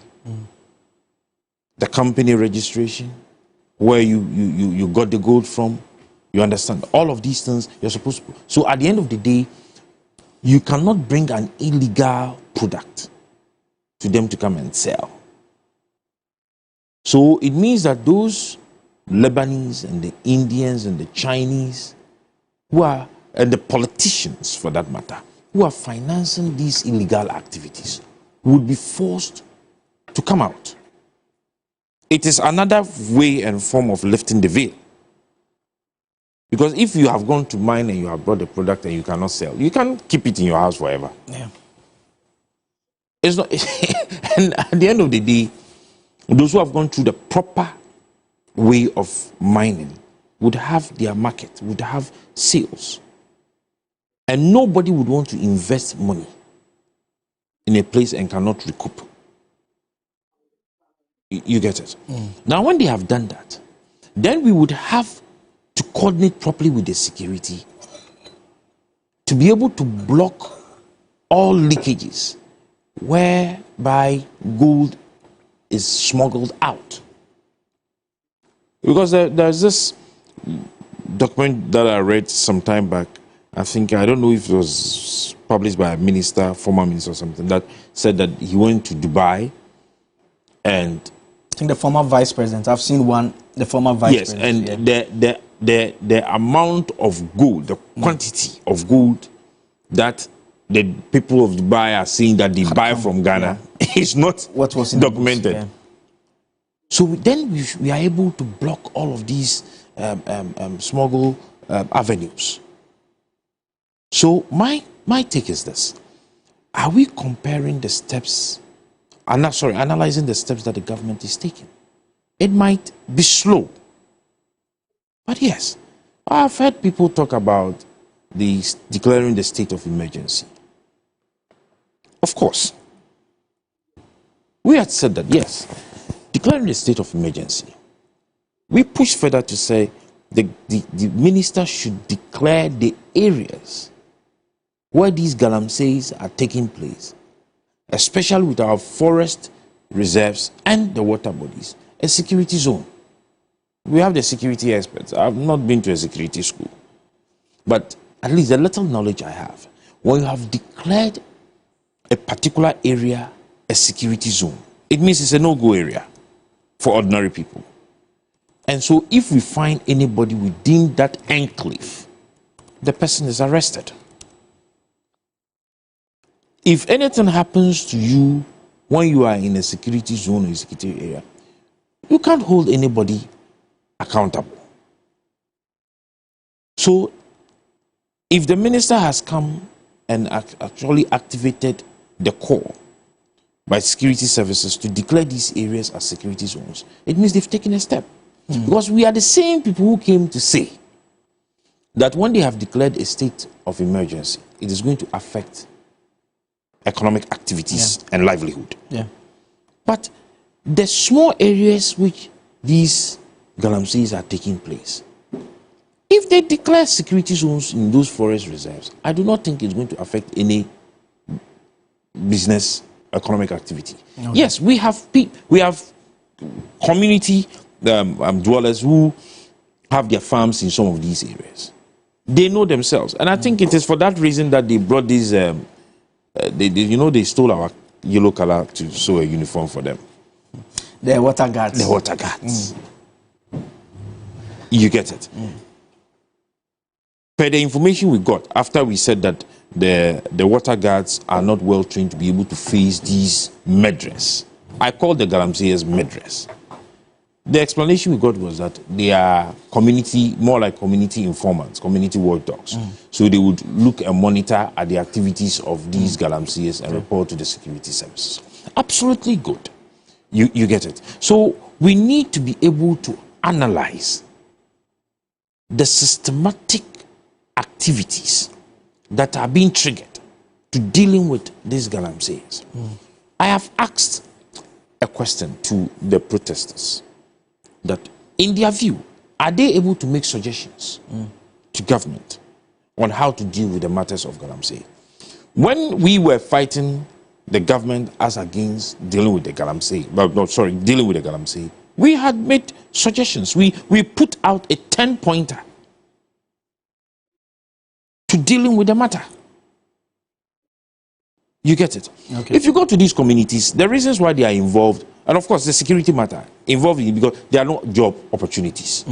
[SPEAKER 5] The company registration, where you got the gold from, you understand? All of these things you're supposed to. So at the end of the day, you cannot bring an illegal product to them to come and sell. So it means that those Lebanese and the Indians and the Chinese who are, and the politicians for that matter, who are financing these illegal activities would be forced to come out. It is another way and form of lifting the veil. Because if you have gone to mine and you have brought the product and you cannot sell, you can't keep it in your house forever. Yeah. It's not, and at the end of the day, those who have gone through the proper way of mining would have their market, would have sales. And nobody would want to invest money in a place and cannot recoup. You get it? Now, when they have done that, then we would have to coordinate properly with the security to be able to block all leakages whereby gold is smuggled out. Because there's this document that I read some time back. I don't know if it was published by a minister, former minister or something, that said that he went to Dubai and...
[SPEAKER 1] I think the former vice president. I've seen one, the former vice president.
[SPEAKER 5] Yes, and the amount of gold, the quantity of gold that the people of Dubai are saying that they buy from Ghana is not
[SPEAKER 1] what was
[SPEAKER 5] documented. So then we are able to block all of these smuggle avenues. So my take is this: are we comparing the steps? Analyzing the steps that the government is taking? It might be slow, but yes, I've heard people talk about declaring the state of emergency. Of course, we had said that, yes, declaring the state of emergency. We push further to say the minister should declare the areas where these galamseys are taking place, especially with our forest reserves and the water bodies, a security zone. We have the security experts. I've not been to a security school, but at least the little knowledge I have, when you have declared a particular area a security zone, it means it's a no-go area for ordinary people. And so if we find anybody within that enclave, the person is arrested. If anything happens to you when you are in a security zone or a security area, you can't hold anybody accountable. So if the minister has come and actually activated the call by security services to declare these areas as security zones, it means they've taken a step. Because we are the same people who came to say that when they have declared a state of emergency, it is going to affect economic activities and livelihood. But the small areas which these galamseys are taking place, if they declare security zones in those forest reserves, I do not think it's going to affect any business economic activity. Yes, we have community dwellers who have their farms in some of these areas. They know themselves, and I think it is for that reason that they brought these. They stole our yellow color to sew a uniform for them.
[SPEAKER 1] The water guards.
[SPEAKER 5] The water guards. You get it. Per the information we got after we said that the water guards are not well trained to be able to face these murderers. I called the galamseyers murderers. The explanation we got was that they are more like community informants, community watchdogs. So they would look and monitor at the activities of these galamseyers and report to the security services. Absolutely good. You get it. So we need to be able to analyze the systematic activities that are being triggered to dealing with these galamseyers. I have asked a question to the protesters that, in their view, are they able to make suggestions to government on how to deal with the matters of galamsey? When we were fighting the government as against dealing with the galamsey, dealing with the galamsey, we had made suggestions. We put out a 10-pointer to dealing with the matter. You get it? Okay. If you go to these communities, the reasons why they are involved, and of course the security matter involved in it because there are no job opportunities.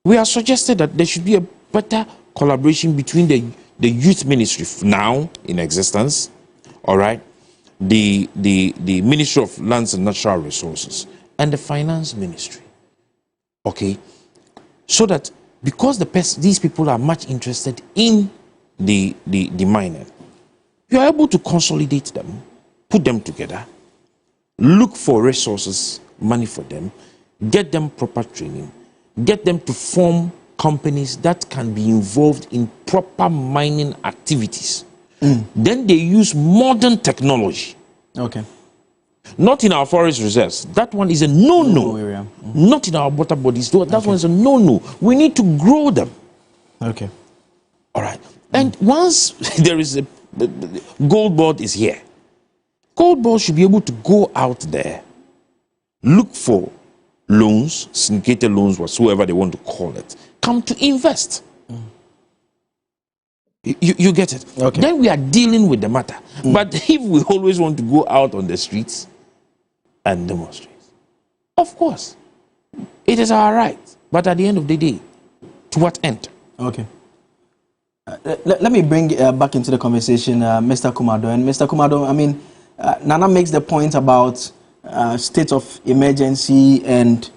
[SPEAKER 5] We have suggested that there should be a better collaboration between the youth ministry now in existence, all right, the Ministry of Lands and Natural Resources, and the Finance Ministry. Okay, so that because these people are much interested in the mining, you are able to consolidate them, put them together, look for resources, money for them, get them proper training, get them to form companies that can be involved in proper mining activities Then they use modern technology.
[SPEAKER 1] Okay.
[SPEAKER 5] Not in our forest reserves. That one is a no-no.
[SPEAKER 1] area.
[SPEAKER 5] Not in our water bodies. That one is a no-no. We need to grow them.
[SPEAKER 1] Okay.
[SPEAKER 5] All right. And once there is the Gold Board is here, Gold Board should be able to go out there, look for loans, syndicated loans, whatsoever they want to call it, come to invest. You get it?
[SPEAKER 1] Okay.
[SPEAKER 5] Then we are dealing with the matter. But if we always want to go out on the streets and demonstrate, of course, it is our right. But at the end of the day, to what end?
[SPEAKER 1] Okay. Let me bring back into the conversation Mr. Kumado. And Mr. Kumado, I mean, Nana makes the point about state of emergency and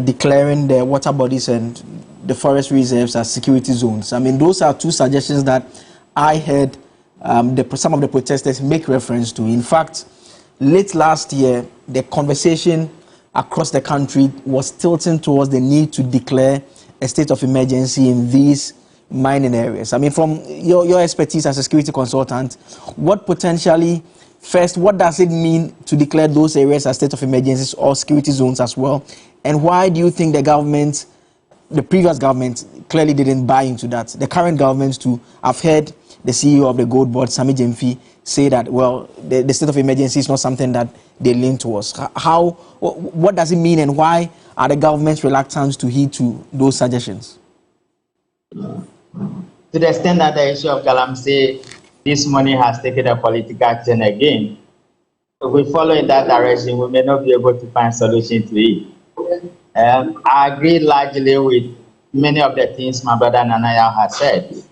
[SPEAKER 1] declaring the water bodies and the forest reserves as security zones. I mean, those are two suggestions that I heard some of the protesters make reference to. In fact, late last year, the conversation across the country was tilting towards the need to declare a state of emergency in these mining areas. I mean, from your expertise as a security consultant, what does it mean to declare those areas as state of emergencies or security zones as well? And why do you think the previous government clearly didn't buy into that? The current government too, I've heard the CEO of the Gold Board, Sammy Gyamfi, say that, well, the state of emergency is not something that they lean towards. What does it mean, and why are the governments reluctant to heed to those suggestions?
[SPEAKER 4] To the extent that the issue of Galamsey this morning has taken a political turn again, if we follow in that direction, we may not be able to find solution to it. I agree largely with many of the things my brother Nanaya has said.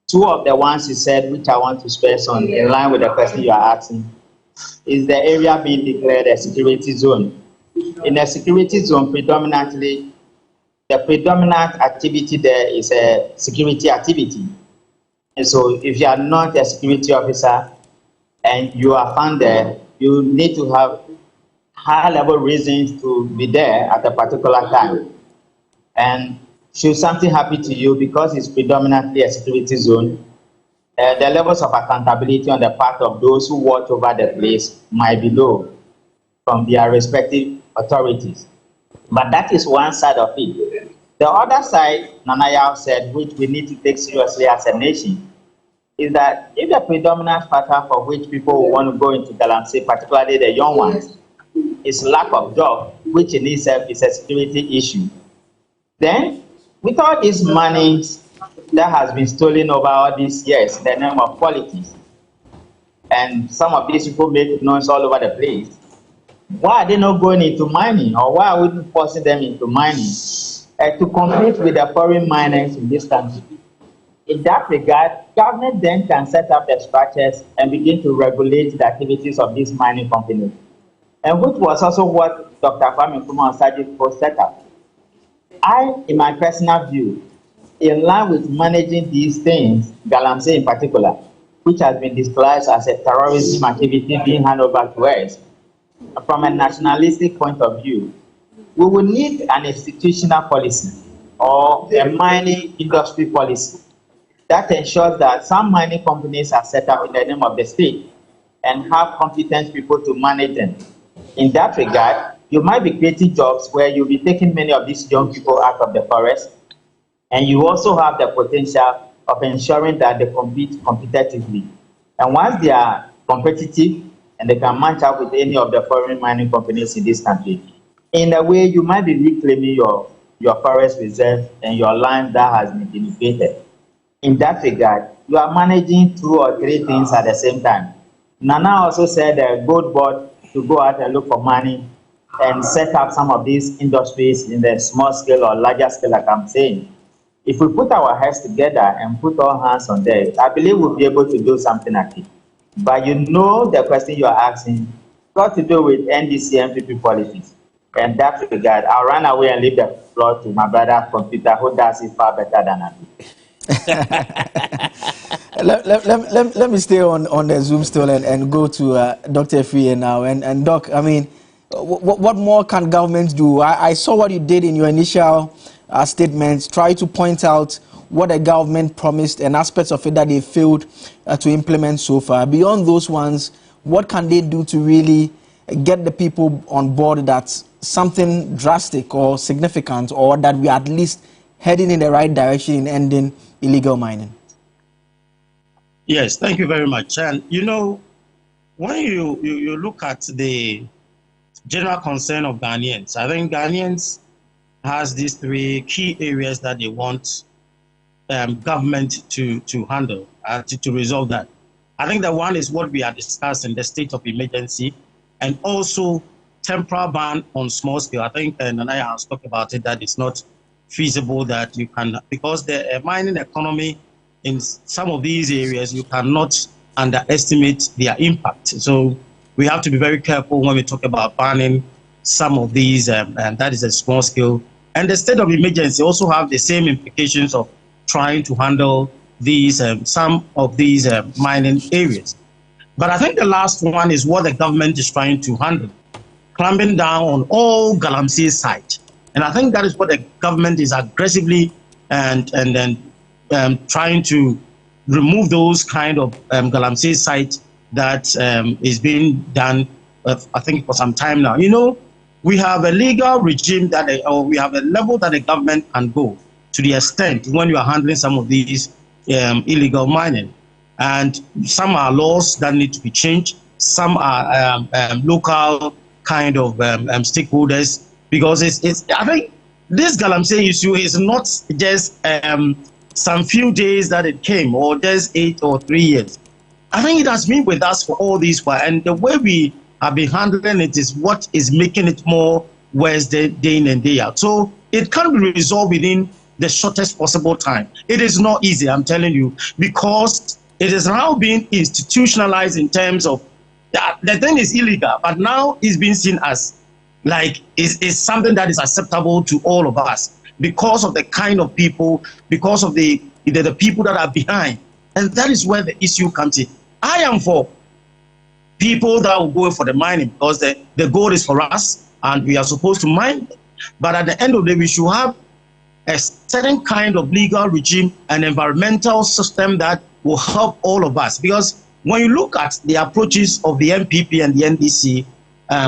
[SPEAKER 4] Two of the ones he said, which I want to stress on, in line with the question you are asking, is the area being declared a security zone. In a security zone, predominantly, the predominant activity there is a security activity. And so if you are not a security officer and you are found there, you need to have high-level reasons to be there at a particular time. And should something happen to you, because it's predominantly a security zone, the levels of accountability on the part of those who watch over the place might be low from their respective authorities. But that is one side of it. The other side, Nanaya said, which we need to take seriously as a nation, is that if the predominant factor for which people want to go into Galamsey, particularly the young ones, is lack of job, which in itself is a security issue, then with all these money that has been stolen over all these years in the name of politics, and some of these people make noise all over the place, why are they not going into mining, or why are we forcing them into mining to compete with the foreign miners in this country? In that regard, government then can set up the structures and begin to regulate the activities of these mining companies, and which was also what Dr. Kwame Nkrumah Osajie set up. In my personal view, in line with managing these things, Galamsey in particular, which has been described as a terrorism activity being handed over to us, from a nationalistic point of view, we will need an institutional policy or a mining industry policy that ensures that some mining companies are set up in the name of the state and have competent people to manage them. In that regard, you might be creating jobs where you'll be taking many of these young people out of the forest, and you also have the potential of ensuring that they compete competitively. And once they are competitive and they can match up with any of the foreign mining companies in this country, in a way you might be reclaiming your forest reserve and your land that has been delineated. In that regard, you are managing 2 or 3 things at the same time. Nana also said the Gold Board to go out and look for money and set up some of these industries in the small scale or larger scale, like I'm saying. If we put our heads together and put all hands on deck, I believe we'll be able to do something like it. But you know the question you are asking got to do with NDC MPP politics. In that regard, I'll run away and leave the floor to my brother Computer, who does it far better than I do.
[SPEAKER 1] Let me stay on the Zoom still and go to Dr. Efie now. And Doc, I mean, what more can governments do? I saw what you did in your initial statements, try to point out what the government promised and aspects of it that they failed to implement so far? Beyond those ones, what can they do to really get the people on board that something drastic or significant, or that we are at least heading in the right direction in ending illegal mining?
[SPEAKER 3] Yes, thank you very much. And you know, when you look at the general concern of Ghanaians, I think Ghanaians has these three key areas that they want government to handle, to resolve that. I think that one is what we are discussing, the state of emergency, and also temporal ban on small scale. I think Nana has talked about it, that it's not feasible that you can, because the mining economy in some of these areas, you cannot underestimate their impact. So we have to be very careful when we talk about banning some of these, and that is a small scale. And the state of emergency also have the same implications of trying to handle these, some of these mining areas. But I think the last one is what the government is trying to handle, clamping down on all Galamsey sites. And I think that is what the government is aggressively trying to remove those kind of Galamsey sites that is being done, I think, for some time now. You know, we have a legal regime that, or we have a level that the government can go to the extent when you are handling some of these illegal mining. And some are laws that need to be changed. Some are local kind of stakeholders, because it's I think this Galamsey issue is not just some few days that it came, or just 8 or 3 years. I think it has been with us for all these while, and the way we have been handling it is what is making it more worse day in and day out. So it can't be resolved within the shortest possible time. It is not easy, I'm telling you, because it is now being institutionalized in terms of that the thing is illegal, but now it's being seen as like is something that is acceptable to all of us because of the kind of people, because of the people that are behind. And that is where the issue comes in. I am for people that will go for the mining, because the goal is for us and we are supposed to mine. But at the end of the day, we should have a certain kind of legal regime and environmental system that will help all of us. Because when you look at the approaches of the NPP and the NDC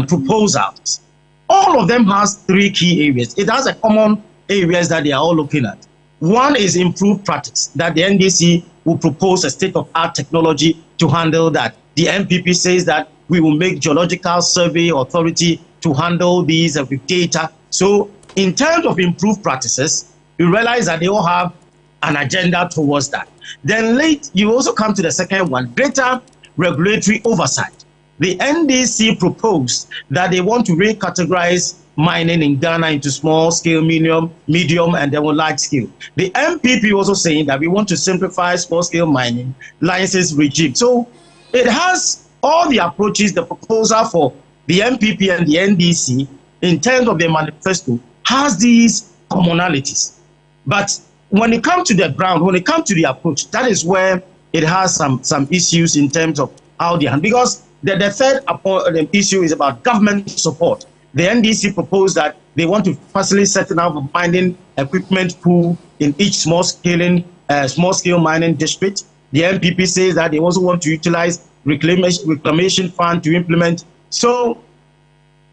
[SPEAKER 3] proposals, all of them has three key areas. It has a common areas that they are all looking at. One is improved practice, that the NDC will propose a state-of-art technology to handle that. The NPP says that we will make Geological Survey Authority to handle these with data. So in terms of improved practices, you realize that they all have an agenda towards that. Then late, you also come to the second one, greater regulatory oversight. The NDC proposed that they want to recategorize mining in Ghana into small scale, medium, and then large scale. The MPP also saying that we want to simplify small scale mining license regime. So it has all the approaches. The proposal for the MPP and the NDC in terms of the manifesto has these commonalities. But when it comes to the ground, when it comes to the approach, that is where it has some issues in terms of how they handle. Because the third issue is about government support. The NDC proposed that they want to firstly set up a mining equipment pool in each small scale mining district. The NPP says that they also want to utilize reclamation fund to implement. So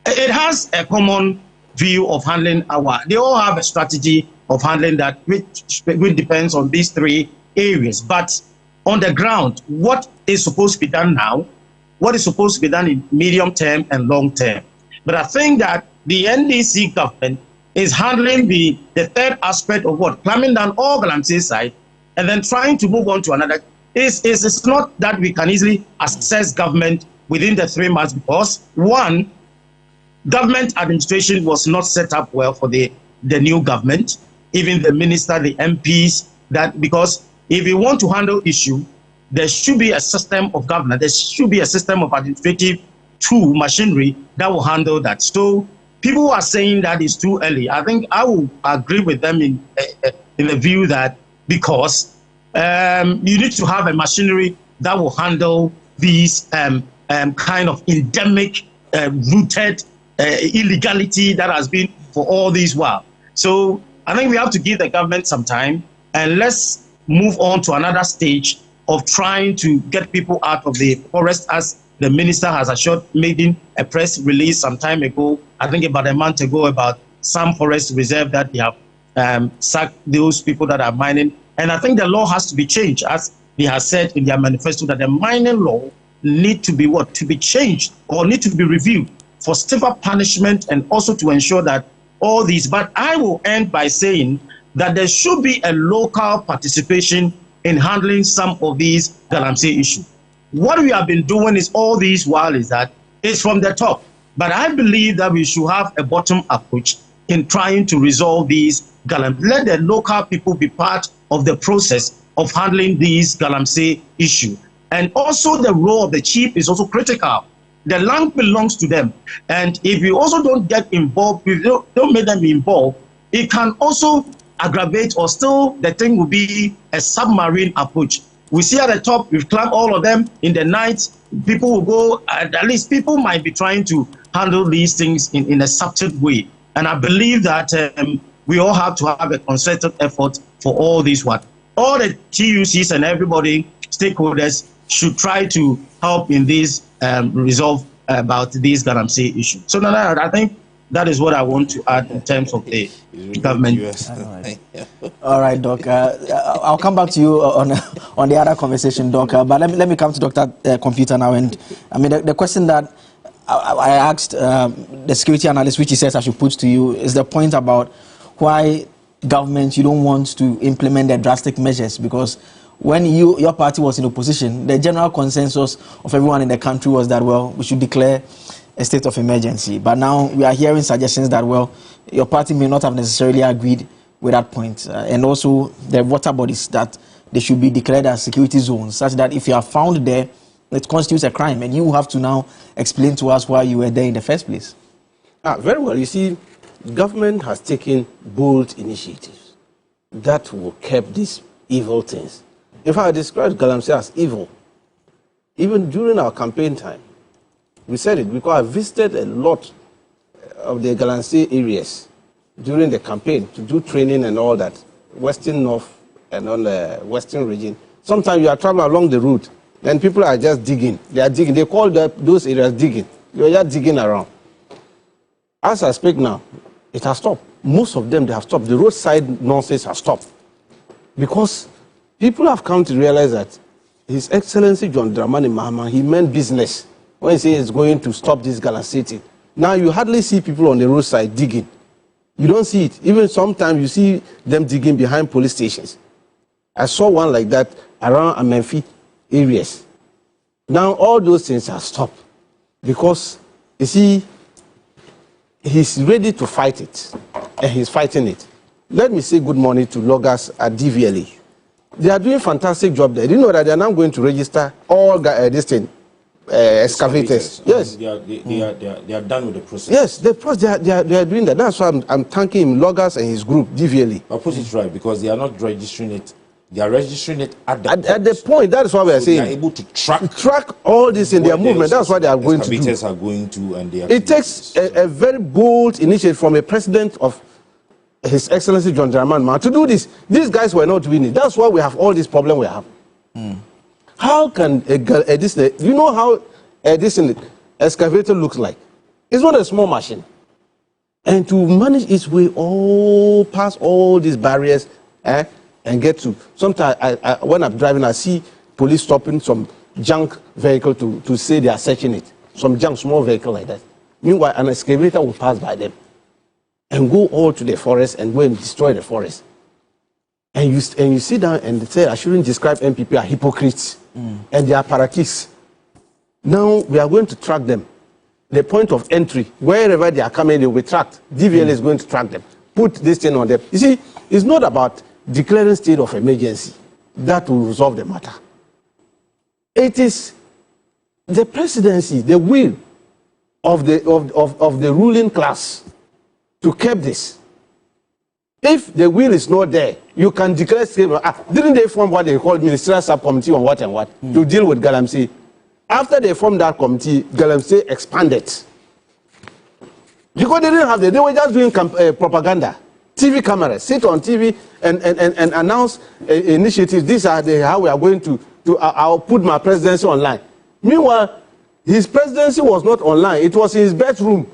[SPEAKER 3] it has a common view of handling they all have a strategy of handling that, which depends on these three areas. But on the ground, what is supposed to be done now, what is supposed to be done in medium term and long term. But I think that the NDC government is handling the third aspect of what? Clamping down all Galamsey side and then trying to move on to another. It's not that we can easily assess government within the 3 months, because one, government administration was not set up well for the new government, even the minister, the MPs, because if you want to handle issue, there should be a system of governance, there should be a system of administrative tool, machinery that will handle that. So people are saying that it's too early. I think I will agree with them in the view that because you need to have a machinery that will handle these kind of endemic, rooted illegality that has been for all these while. So I think we have to give the government some time and let's move on to another stage of trying to get people out of the forest, as the minister has assured, making a press release some time ago, I think about a month ago, about some forest reserve that they have sacked those people that are mining. And I think the law has to be changed, as they have said in their manifesto, that the mining law need to be what? To be changed, or need to be reviewed for stiffer punishment, and also to ensure that all these. But I will end by saying that there should be a local participation in handling some of these Galamsey issues. What we have been doing is all these while is that it's from the top. But I believe that we should have a bottom approach in trying to resolve these Galamsey. Let the local people be part of the process of handling these Galamsey issues. And also the role of the chief is also critical. The land belongs to them. And if you also don't get involved, if you don't make them involved, it can also aggravate, or still the thing will be a submarine approach. We see at the top, we've clamped all of them in the night. People will go, at least people might be trying to handle these things in a subtle way. And I believe that we all have to have a concerted effort for all this one. All the TUCs and everybody, stakeholders, should try to help in this resolve about these Galamsey issues. So I think that is what I want to add in terms of the government.
[SPEAKER 1] All right, Doc. I'll come back to you on the other conversation, Doc. But let me come to Dr. Computer now. And I mean, the question that I asked the security analyst, which he says I should put to you, is the point about why government, you don't want to implement the drastic measures, because when your party was in opposition, the general consensus of everyone in the country was that, well, we should declare a state of emergency. But now we are hearing suggestions that, well, your party may not have necessarily agreed with that point. And also the water bodies, that they should be declared as security zones, such that if you are found there, it constitutes a crime. And you have to now explain to us why you were there in the first place.
[SPEAKER 2] Very well. You see, government has taken bold initiatives that will curb these evil things. In fact, I described Galamsey as evil. Even during our campaign time, we said it because I visited a lot of the Galamsey areas during the campaign to do training and all that, Western North and on the Western region. Sometimes you are traveling along the route, and people are just digging. They are digging. They call those areas digging. You are just digging around. As I speak now, it has stopped. Most of them, they have stopped. The roadside nonsense has stopped. Because people have come to realize that His Excellency John Dramani Mahama, he meant business when he says he's going to stop this Galamsey. Now you hardly see people on the roadside digging. You don't see it. Even sometimes you see them digging behind police stations. I saw one like that around Amenfi areas. Now all those things have stopped because, you see, he's ready to fight it, and he's fighting it. Let me say good morning to loggers at DVLA. They are doing a fantastic job there. Do you know that they are now going to register all this thing, excavators? Yes.
[SPEAKER 5] They are done with the process.
[SPEAKER 2] Yes, they are doing that. That's why I'm thanking him, loggers and his group, DVLA.
[SPEAKER 5] But put it right, because they are not registering it. They are registering it at
[SPEAKER 2] the point. That is what we are saying.
[SPEAKER 5] They are able to track
[SPEAKER 2] all this in their movement. That's what they are going to do.
[SPEAKER 5] Are going to, and they are.
[SPEAKER 2] It takes a very bold initiative from a president of His Excellency John Dramani Mahama to do this. These guys were not doing it. That's why we have all this problem we have. How can you know how this excavator looks like? It's not a small machine. And to manage its way all past all these barriers, and get to. Sometimes when I'm driving, I see police stopping some junk vehicle to say they are searching it. Some junk, small vehicle like that. Meanwhile, an excavator will pass by them and go all to the forest and go and destroy the forest. And you sit down and say, I shouldn't describe MPP as hypocrites. And they are parakeets. Now we are going to track them. The point of entry, wherever they are coming, they will be tracked. DVL is going to track them. Put this thing on them. You see, it's not about declaring state of emergency. That will resolve the matter. It is the presidency, the will of the ruling class to curb this. If the will is not there, you can declare state. Didn't they form what they call ministerial subcommittee on what and what to deal with Galamsey? After they formed that committee, Galamsey expanded. Because they didn't have they were just doing propaganda. TV cameras, sit on TV and announce initiatives. These are how we are going to I'll put my presidency online. Meanwhile, his presidency was not online. It was in his bedroom.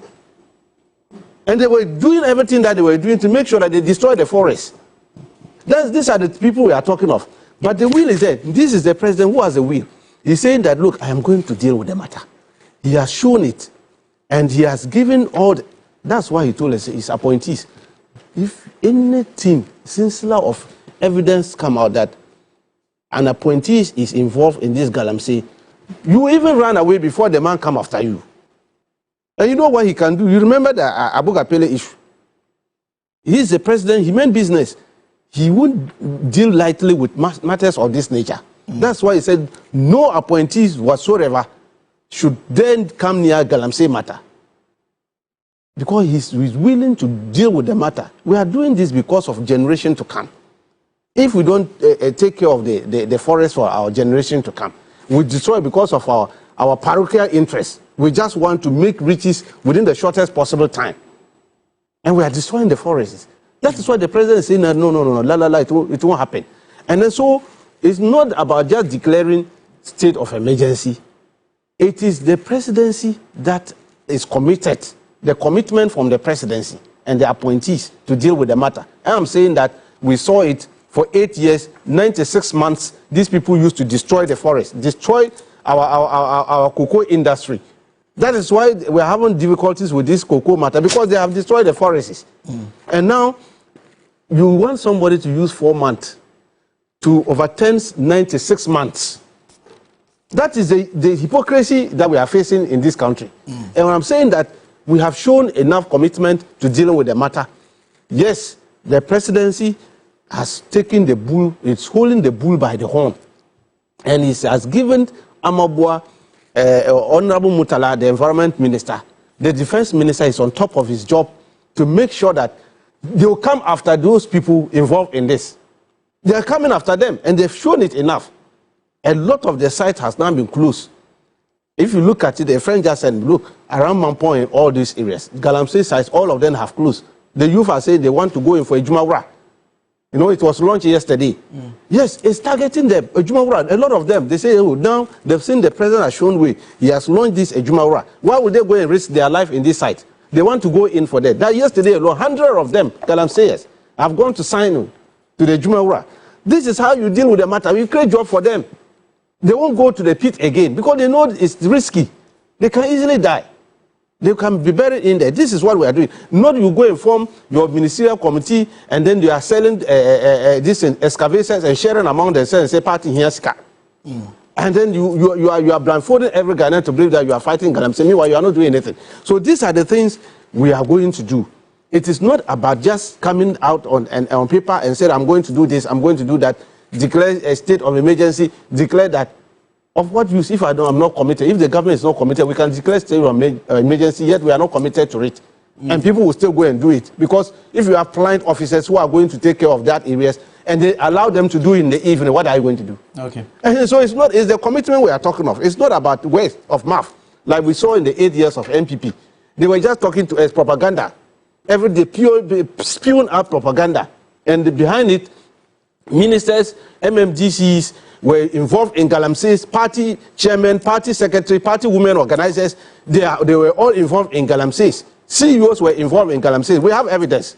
[SPEAKER 2] And they were doing everything that they were doing to make sure that they destroy the forest. These are the people we are talking of. But the will is there. This is the president who has the will. He's saying that, look, I am going to deal with the matter. He has shown it. And he has given all. That's why he told us his appointees, if anything sincere of evidence come out that an appointee is involved in this galamsey, you even run away before the man come after you. And you know what he can do? You remember the Abu Gapele issue? He's the president, he meant business. He wouldn't deal lightly with matters of this nature. That's why he said no appointees whatsoever should then come near galamsey matter. Because he's willing to deal with the matter. We are doing this because of generation to come. If we don't take care of the forest for our generation to come, we destroy because of our parochial interests. We just want to make riches within the shortest possible time. And we are destroying the forests. That is why the president is saying, no, it won't happen. And then so, it's not about just declaring state of emergency. It is the presidency that is committed, the commitment from the presidency and the appointees to deal with the matter. I am saying that we saw it for 8 years, 96 months. These people used to destroy the forest, destroy our cocoa industry. That is why we are having difficulties with this cocoa matter, because they have destroyed the forests. And now, you want somebody to use 4 months to overturn 96 months. That is the hypocrisy that we are facing in this country. And when I'm saying that we have shown enough commitment to dealing with the matter, yes, the presidency has taken the bull, it's holding the bull by the horn. And it has given Amabua, Honorable Mutala, the environment minister, the defense minister is on top of his job to make sure that they will come after those people involved in this. They are coming after them, and they've shown it enough. A lot of the site has now been closed. If you look at it, the friend just said, look, around Mampong and all these areas, Galamsey sites, all of them have closed. The youth are saying they want to go in for a Ejumawura. You know, it was launched yesterday. Yes, it's targeting them. Ejumawura, a lot of them, they say, oh, now they've seen the president has shown way. He has launched this Ejumawura. Why would they go and risk their life in this site? They want to go in for that. That yesterday alone, 100 of them, Galamseyers, have gone to sign on to the Ejumawura. This is how you deal with the matter. You create job for them. They won't go to the pit again because they know it's risky. They can easily die. They can be buried in there. This is what we are doing. Not you go and form your ministerial committee and then you are selling this in excavators and sharing among themselves and say, party here, ska. And then you are blindfolding every Ghanaian to believe that you are fighting Galamsey. Meanwhile, you are not doing anything. So these are the things we are going to do. It is not about just coming out on paper and say, I'm going to do this, I'm going to do that, declare a state of emergency, declare that. Of what use if I'm not committed? If the government is not committed, we can declare state of emergency, yet we are not committed to it. And people will still go and do it. Because if you have client officers who are going to take care of that areas, and they allow them to do it in the evening, what are you going to do? Okay. And so it's the commitment we are talking of. It's not about waste of mouth, like we saw in the 8 years of NPP. They were just talking to us propaganda. Every day, pure spewing out propaganda. And behind it, ministers, MMDCs, were involved in Galamsey's party chairman, party secretary, party women organizers. They were all involved in Galamsey's. CEOs were involved in Galamsey's. We have evidence.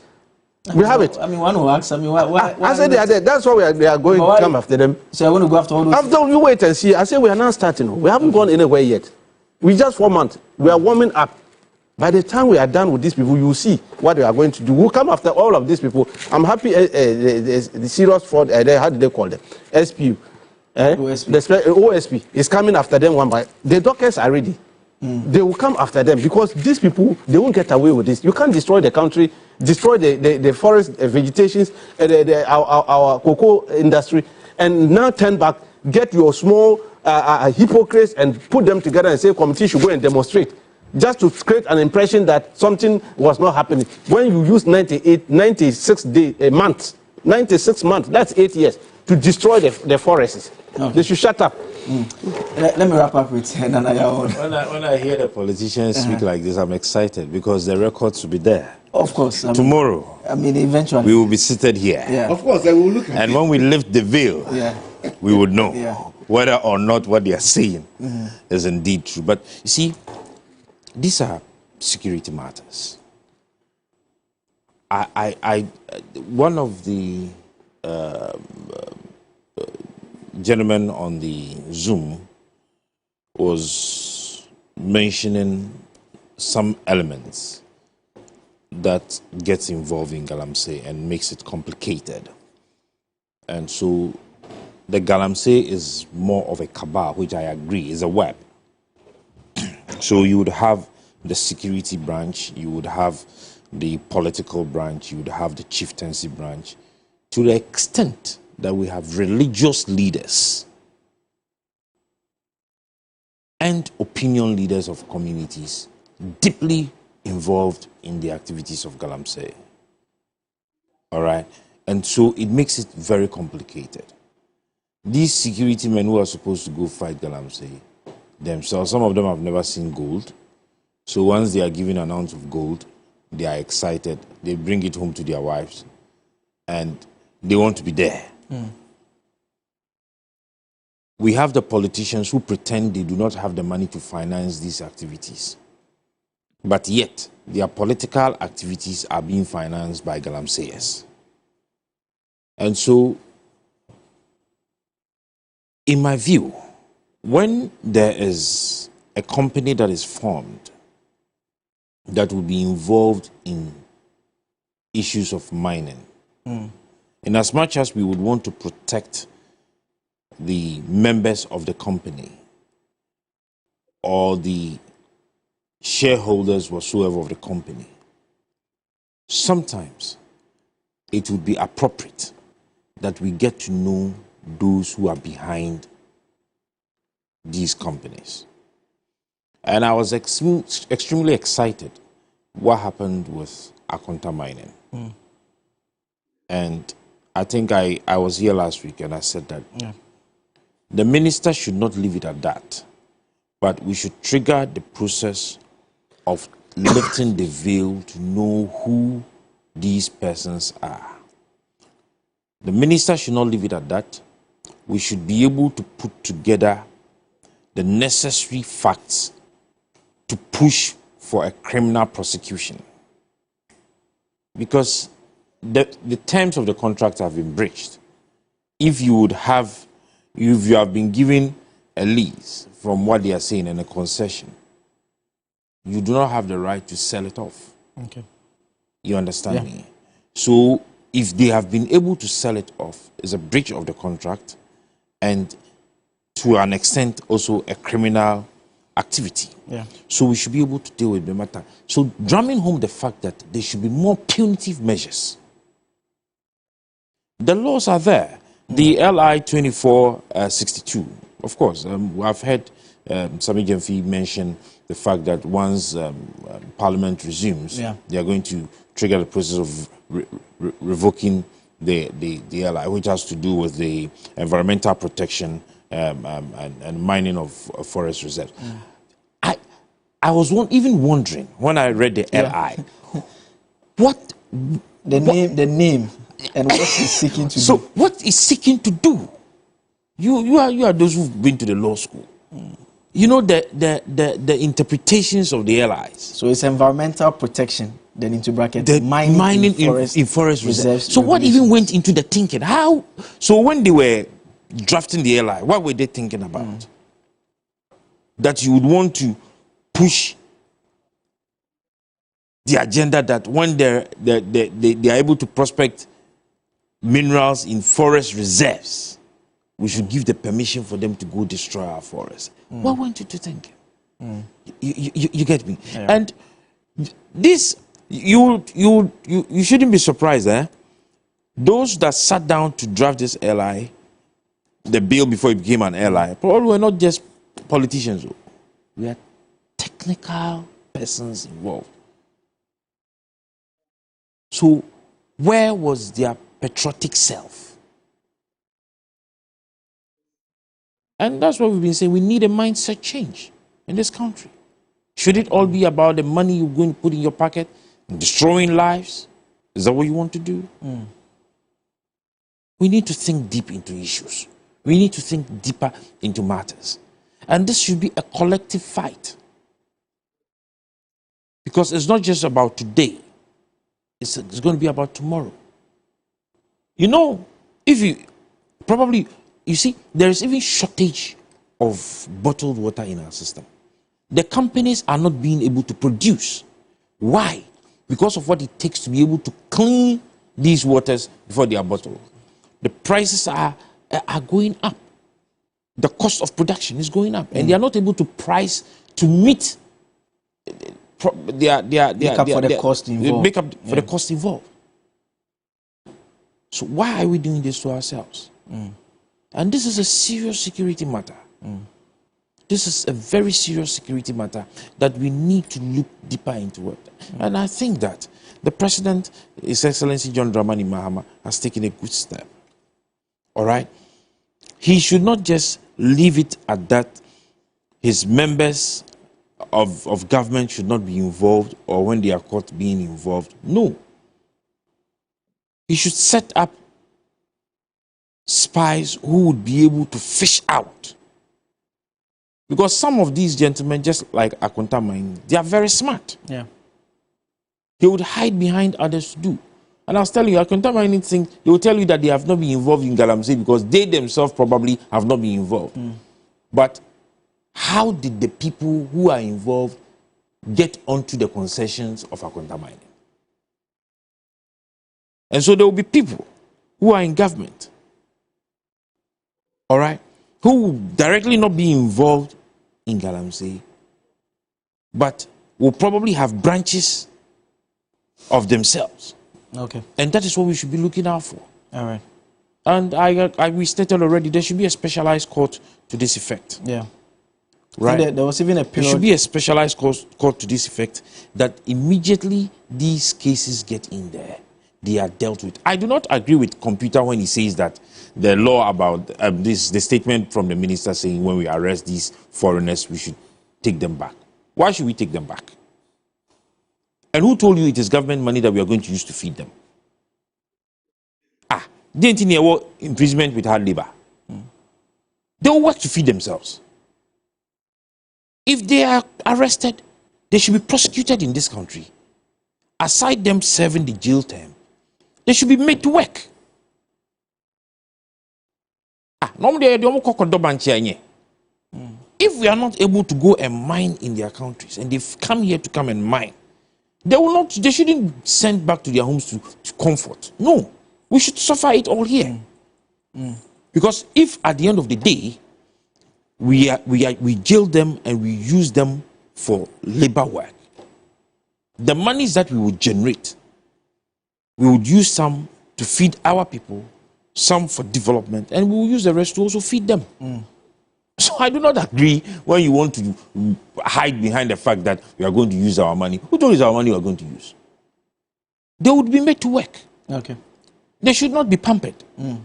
[SPEAKER 2] We have it. I mean, one who asks, why I said they are there. That's why we are going to come after them. So I want to go after all those. After you wait and see. I say we are not starting. We haven't gone anywhere yet. We just 4 months. We are warming up. By the time we are done with these people, you will see what we are going to do. We'll come after all of these people. I'm happy the serious fraud, how did they call them? SPU. OSP. The OSP is coming after them one by. The dockers are ready. They will come after them because these people, they won't get away with this. You can't destroy the country, destroy the forest vegetations, our cocoa industry, and now turn back, get your small hypocrites and put them together and say committee should go and demonstrate. Just to create an impression that something was not happening. When you use 96 months, that's 8 years, to destroy the forests. Okay. They should shut up.
[SPEAKER 1] Let me wrap up with Nana Yaon.
[SPEAKER 5] When I hear the politicians speak like this, I'm excited because the records will be there.
[SPEAKER 1] Of course.
[SPEAKER 5] Tomorrow.
[SPEAKER 1] I mean, eventually.
[SPEAKER 5] we will be seated here.
[SPEAKER 1] Yeah.
[SPEAKER 2] Of course, I will look at
[SPEAKER 5] And when we lift the veil,
[SPEAKER 1] Yeah.
[SPEAKER 5] we would know
[SPEAKER 1] Yeah.
[SPEAKER 5] whether or not what they are saying is indeed true. But you see, these are security matters. One of the gentlemen on the Zoom was mentioning some elements that gets involved in Galamsey and makes it complicated. And so the Galamsey is more of a cabal, which I agree is a web. So you would have the security branch, you would have the political branch, you would have the chieftaincy branch, to the extent that we have religious leaders and opinion leaders of communities deeply involved in the activities of Galamsey. All right? And so it makes it very complicated. These security men who are supposed to go fight Galamsey themselves, some of them have never seen gold. So once they are given an ounce of gold, they are excited. They bring it home to their wives and they want to be there. We have the politicians who pretend they do not have the money to finance these activities. But yet, their political activities are being financed by Galamseyers. And so, in my view, when there is a company that is formed that will be involved in issues of mining, in as much as we would want to protect the members of the company or the shareholders whatsoever of the company, sometimes it would be appropriate that we get to know those who are behind these companies. And I was extremely excited what happened with Akonta Mining. And I think I was here last week and I said that the minister should not leave it at that, but we should trigger the process of lifting the veil to know who these persons are. The minister should not leave it at that. We should be able to put together the necessary facts to push for a criminal prosecution. Because the terms of the contract have been breached. If you have been given a lease from what they are saying and a concession, you do not have the right to sell it off.
[SPEAKER 1] Okay.
[SPEAKER 5] You understand me? So if they have been able to sell it off, it's a breach of the contract and to an extent also a criminal activity. So we should be able to deal with the matter. So drumming home the fact that there should be more punitive measures. The laws are there. The LI 2462, of course, I've heard Sami Gyamfi mention the fact that once Parliament resumes, they are going to trigger the process of revoking the LI, which has to do with the environmental protection and mining of forest reserves. I was even wondering when I read the LI, what
[SPEAKER 1] the name and what he's seeking to do.
[SPEAKER 5] So what is seeking to do? You are those who've been to the law school. You know the interpretations of the LIs.
[SPEAKER 1] So it's environmental protection, then into bracket,
[SPEAKER 5] The
[SPEAKER 1] mining
[SPEAKER 5] in forest reserves. So what
[SPEAKER 1] regulations.
[SPEAKER 5] even went into the thinking? How? So when they were drafting the LI, what were they thinking about? That you would want to push the agenda that when they are able to prospect minerals in forest reserves, we should give the permission for them to go destroy our forests. What went into thinking? You get me? And this, you shouldn't be surprised, eh? Those that sat down to draft this LI, the bill before it became an LI, probably were not just politicians. We had technical persons involved. So where was their patriotic self? And that's what we've been saying. We need a mindset change in this country. Should it all be about the money you're going to put in your pocket, destroying lives? Is that what you want to do? We need to think deep into issues. We need to think deeper into matters. And this should be a collective fight. Because it's not just about today. It's going to be about tomorrow. You know, if you probably, you see, there is even shortage of bottled water in our system. The companies are not being able to produce. Why? Because of what it takes to be able to clean these waters before they are bottled. The prices are going up. The cost of production is going up, and they are not able to price to meet the cost involved. Make up for the cost involved. So why are we doing this to ourselves? And this is a serious security matter. This is a very serious security matter that we need to look deeper into it. And I think that the President, His Excellency John Dramani Mahama, has taken a good step. All right? He should not just leave it at that. His members of government should not be involved, or when they are caught being involved. No. He should set up spies who would be able to fish out. Because some of these gentlemen, just like Akonta Maini, they are very smart.
[SPEAKER 1] Yeah.
[SPEAKER 5] They would hide behind others to do. And I was telling you, Akonta Maini thing, they will tell you that they have not been involved in Galamsey because they themselves probably have not been involved. But how did the people who are involved get onto the concessions of Akonta Maini? And so there will be people who are in government, all right, who will directly not be involved in Galamsey, but will probably have branches of themselves.
[SPEAKER 1] Okay.
[SPEAKER 5] And that is what we should be looking out for.
[SPEAKER 1] All right.
[SPEAKER 5] And we stated already, there should be a specialized court to this effect.
[SPEAKER 1] Yeah.
[SPEAKER 5] Right.
[SPEAKER 1] There was even a period.
[SPEAKER 5] There should be a specialized court to this effect that immediately these cases get in there, they are dealt with. I do not agree with Computer when he says that the law about the statement from the minister saying when we arrest these foreigners, we should take them back. Why should we take them back? And who told you it is government money that we are going to use to feed them? Didn't you know imprisonment with hard labor? They will work to feed themselves. If they are arrested, they should be prosecuted in this country. Aside them serving the jail term, they should be made to work. If we are not able to go and mine in their countries, and they've come here to come and mine, they shouldn't send back to their homes to comfort. No, we should suffer it all here. Because if at the end of the day, we jail them and we use them for labor work, the monies that we would generate, we would use some to feed our people, some for development, and we will use the rest to also feed them. So I do not agree when you want to hide behind the fact that we are going to use our money. Who told us our money we are going to use? They would be made to work.
[SPEAKER 1] Okay.
[SPEAKER 5] They should not be pampered. I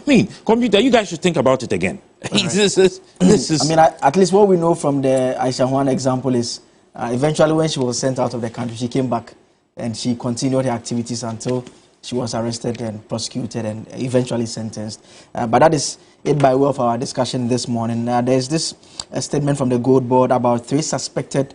[SPEAKER 5] mean, Computer, you guys should think about it again. Right. This is.
[SPEAKER 1] I mean, at least what we know from the Aisha Juan example is eventually when she was sent out of the country, she came back and she continued her activities until she was arrested and prosecuted and eventually sentenced. But that is it by way of our discussion this morning. There's this statement from the Gold Board about 3 suspected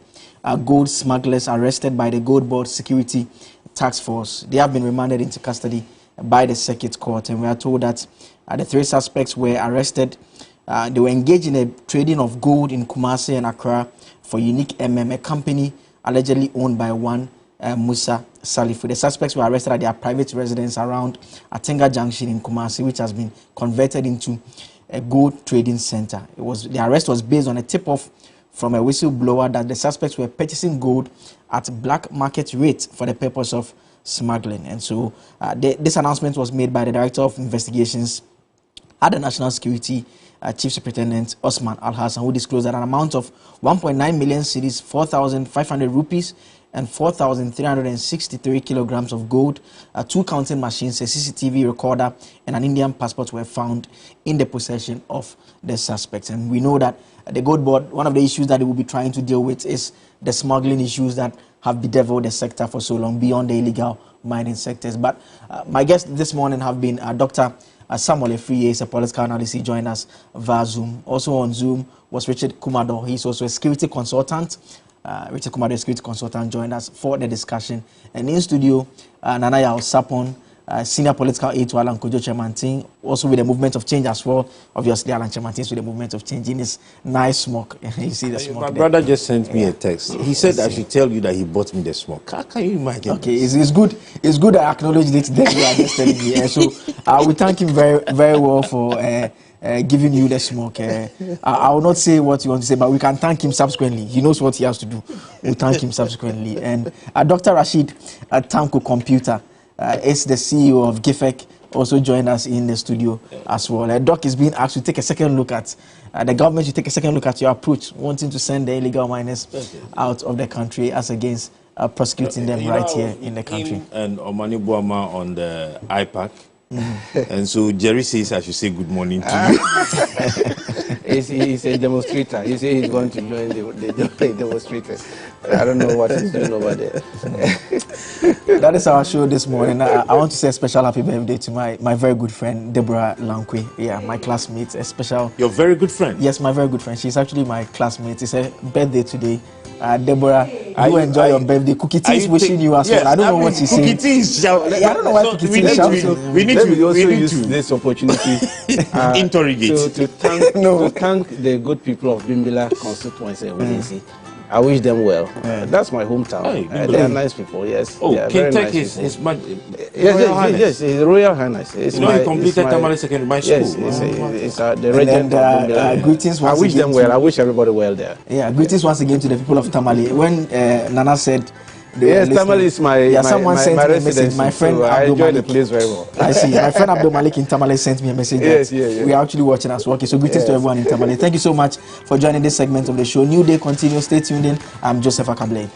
[SPEAKER 1] gold smugglers arrested by the Gold Board Security Task Force. They have been remanded into custody by the Circuit Court, and we are told that the 3 suspects were arrested. They were engaged in a trading of gold in Kumasi and Accra for Unique MM, a company allegedly owned by one Musa Salifu. The suspects were arrested at their private residence around Atenga Junction in Kumasi, which has been converted into a gold trading center. The arrest was based on a tip-off from a whistleblower that the suspects were purchasing gold at black market rates for the purpose of smuggling. And so this announcement was made by the Director of Investigations at the National Security Chief Superintendent Osman Al Hassan, who disclosed that an amount of 1.9 million cedis, 4,500 rupees, and 4,363 kilograms of gold, 2 counting machines, a CCTV recorder, and an Indian passport were found in the possession of the suspects. And we know that the Gold Board, one of the issues that they will be trying to deal with is the smuggling issues that have bedeviled the sector for so long beyond the illegal mining sectors. But my guests this morning have been Dr. Samuel Efriye, is a political analyst. He joined us via Zoom. Also on Zoom was Richard Kumado. He's also a security consultant. Richard Kumado, a security consultant, joined us for the discussion. And in studio, Nana Yao Sapon, senior political aide to Alan Kojo Chemantin, also with the movement of change as well. Obviously, Alan Chemantin is with the movement of change in his nice smoke. You see the smoke.
[SPEAKER 5] My brother just sent me a text. He said I should tell you that he bought me the smoke. How can you imagine?
[SPEAKER 1] Okay, it's good. It's good I acknowledge it. Then you are just telling me. So we thank him very, very well for giving you the smoke. I will not say what you want to say, but we can thank him subsequently. He knows what he has to do. We thank him subsequently. And Dr. Rashid Tanko Computer is the CEO of GIFEC, also joined us in the studio as well. Doc is being asked to take a second look at the government should take a second look at your approach, wanting to send the illegal miners out of the country as against prosecuting them right here in the country.
[SPEAKER 5] And Omani Buama on the IPAC. And so Jerry says I should say good morning to you.
[SPEAKER 2] He's a demonstrator. You say he's going to join the demonstrators. I don't know what he's doing over there.
[SPEAKER 1] That is our show this morning. I want to say a special happy birthday to my very good friend, Deborah Lankwe. Yeah, my classmate. A special...
[SPEAKER 5] Your very good friend?
[SPEAKER 1] Yes, my very good friend. She's actually my classmate. It's her birthday today. Deborah, you enjoy your birthday. Cookie Tea is wishing you as well. I don't know what she's saying.
[SPEAKER 5] Cookie Tea is shouting.
[SPEAKER 1] I don't know why Cookie Tea is shouting.
[SPEAKER 2] We need to also use this opportunity
[SPEAKER 5] interrogate
[SPEAKER 2] to thank the good people of Bimbilla constituency. I wish them well. That's my hometown. Hey, they are nice people. Yes.
[SPEAKER 5] Oh, King Tech
[SPEAKER 2] nice
[SPEAKER 5] is
[SPEAKER 2] yes, His Royal Highness.
[SPEAKER 5] He completed Tamale Secondary School.
[SPEAKER 2] Yes, it's the regent of Bimbilla.
[SPEAKER 1] Greetings once
[SPEAKER 2] I wish them well. I wish everybody well there.
[SPEAKER 1] Yeah, greetings once again to the people of Tamale. When Nana said...
[SPEAKER 2] Yes, Tamale is my
[SPEAKER 1] someone sent me a message. My friend
[SPEAKER 2] I enjoy the place very well.
[SPEAKER 1] I see. My friend Abdul Malik in Tamale sent me a message.
[SPEAKER 2] Yes.
[SPEAKER 1] We are actually watching us. Okay, so greetings to everyone in Tamale. Thank you so much for joining this segment of the show. New day continues. Stay tuned in. I'm Joseph Akable.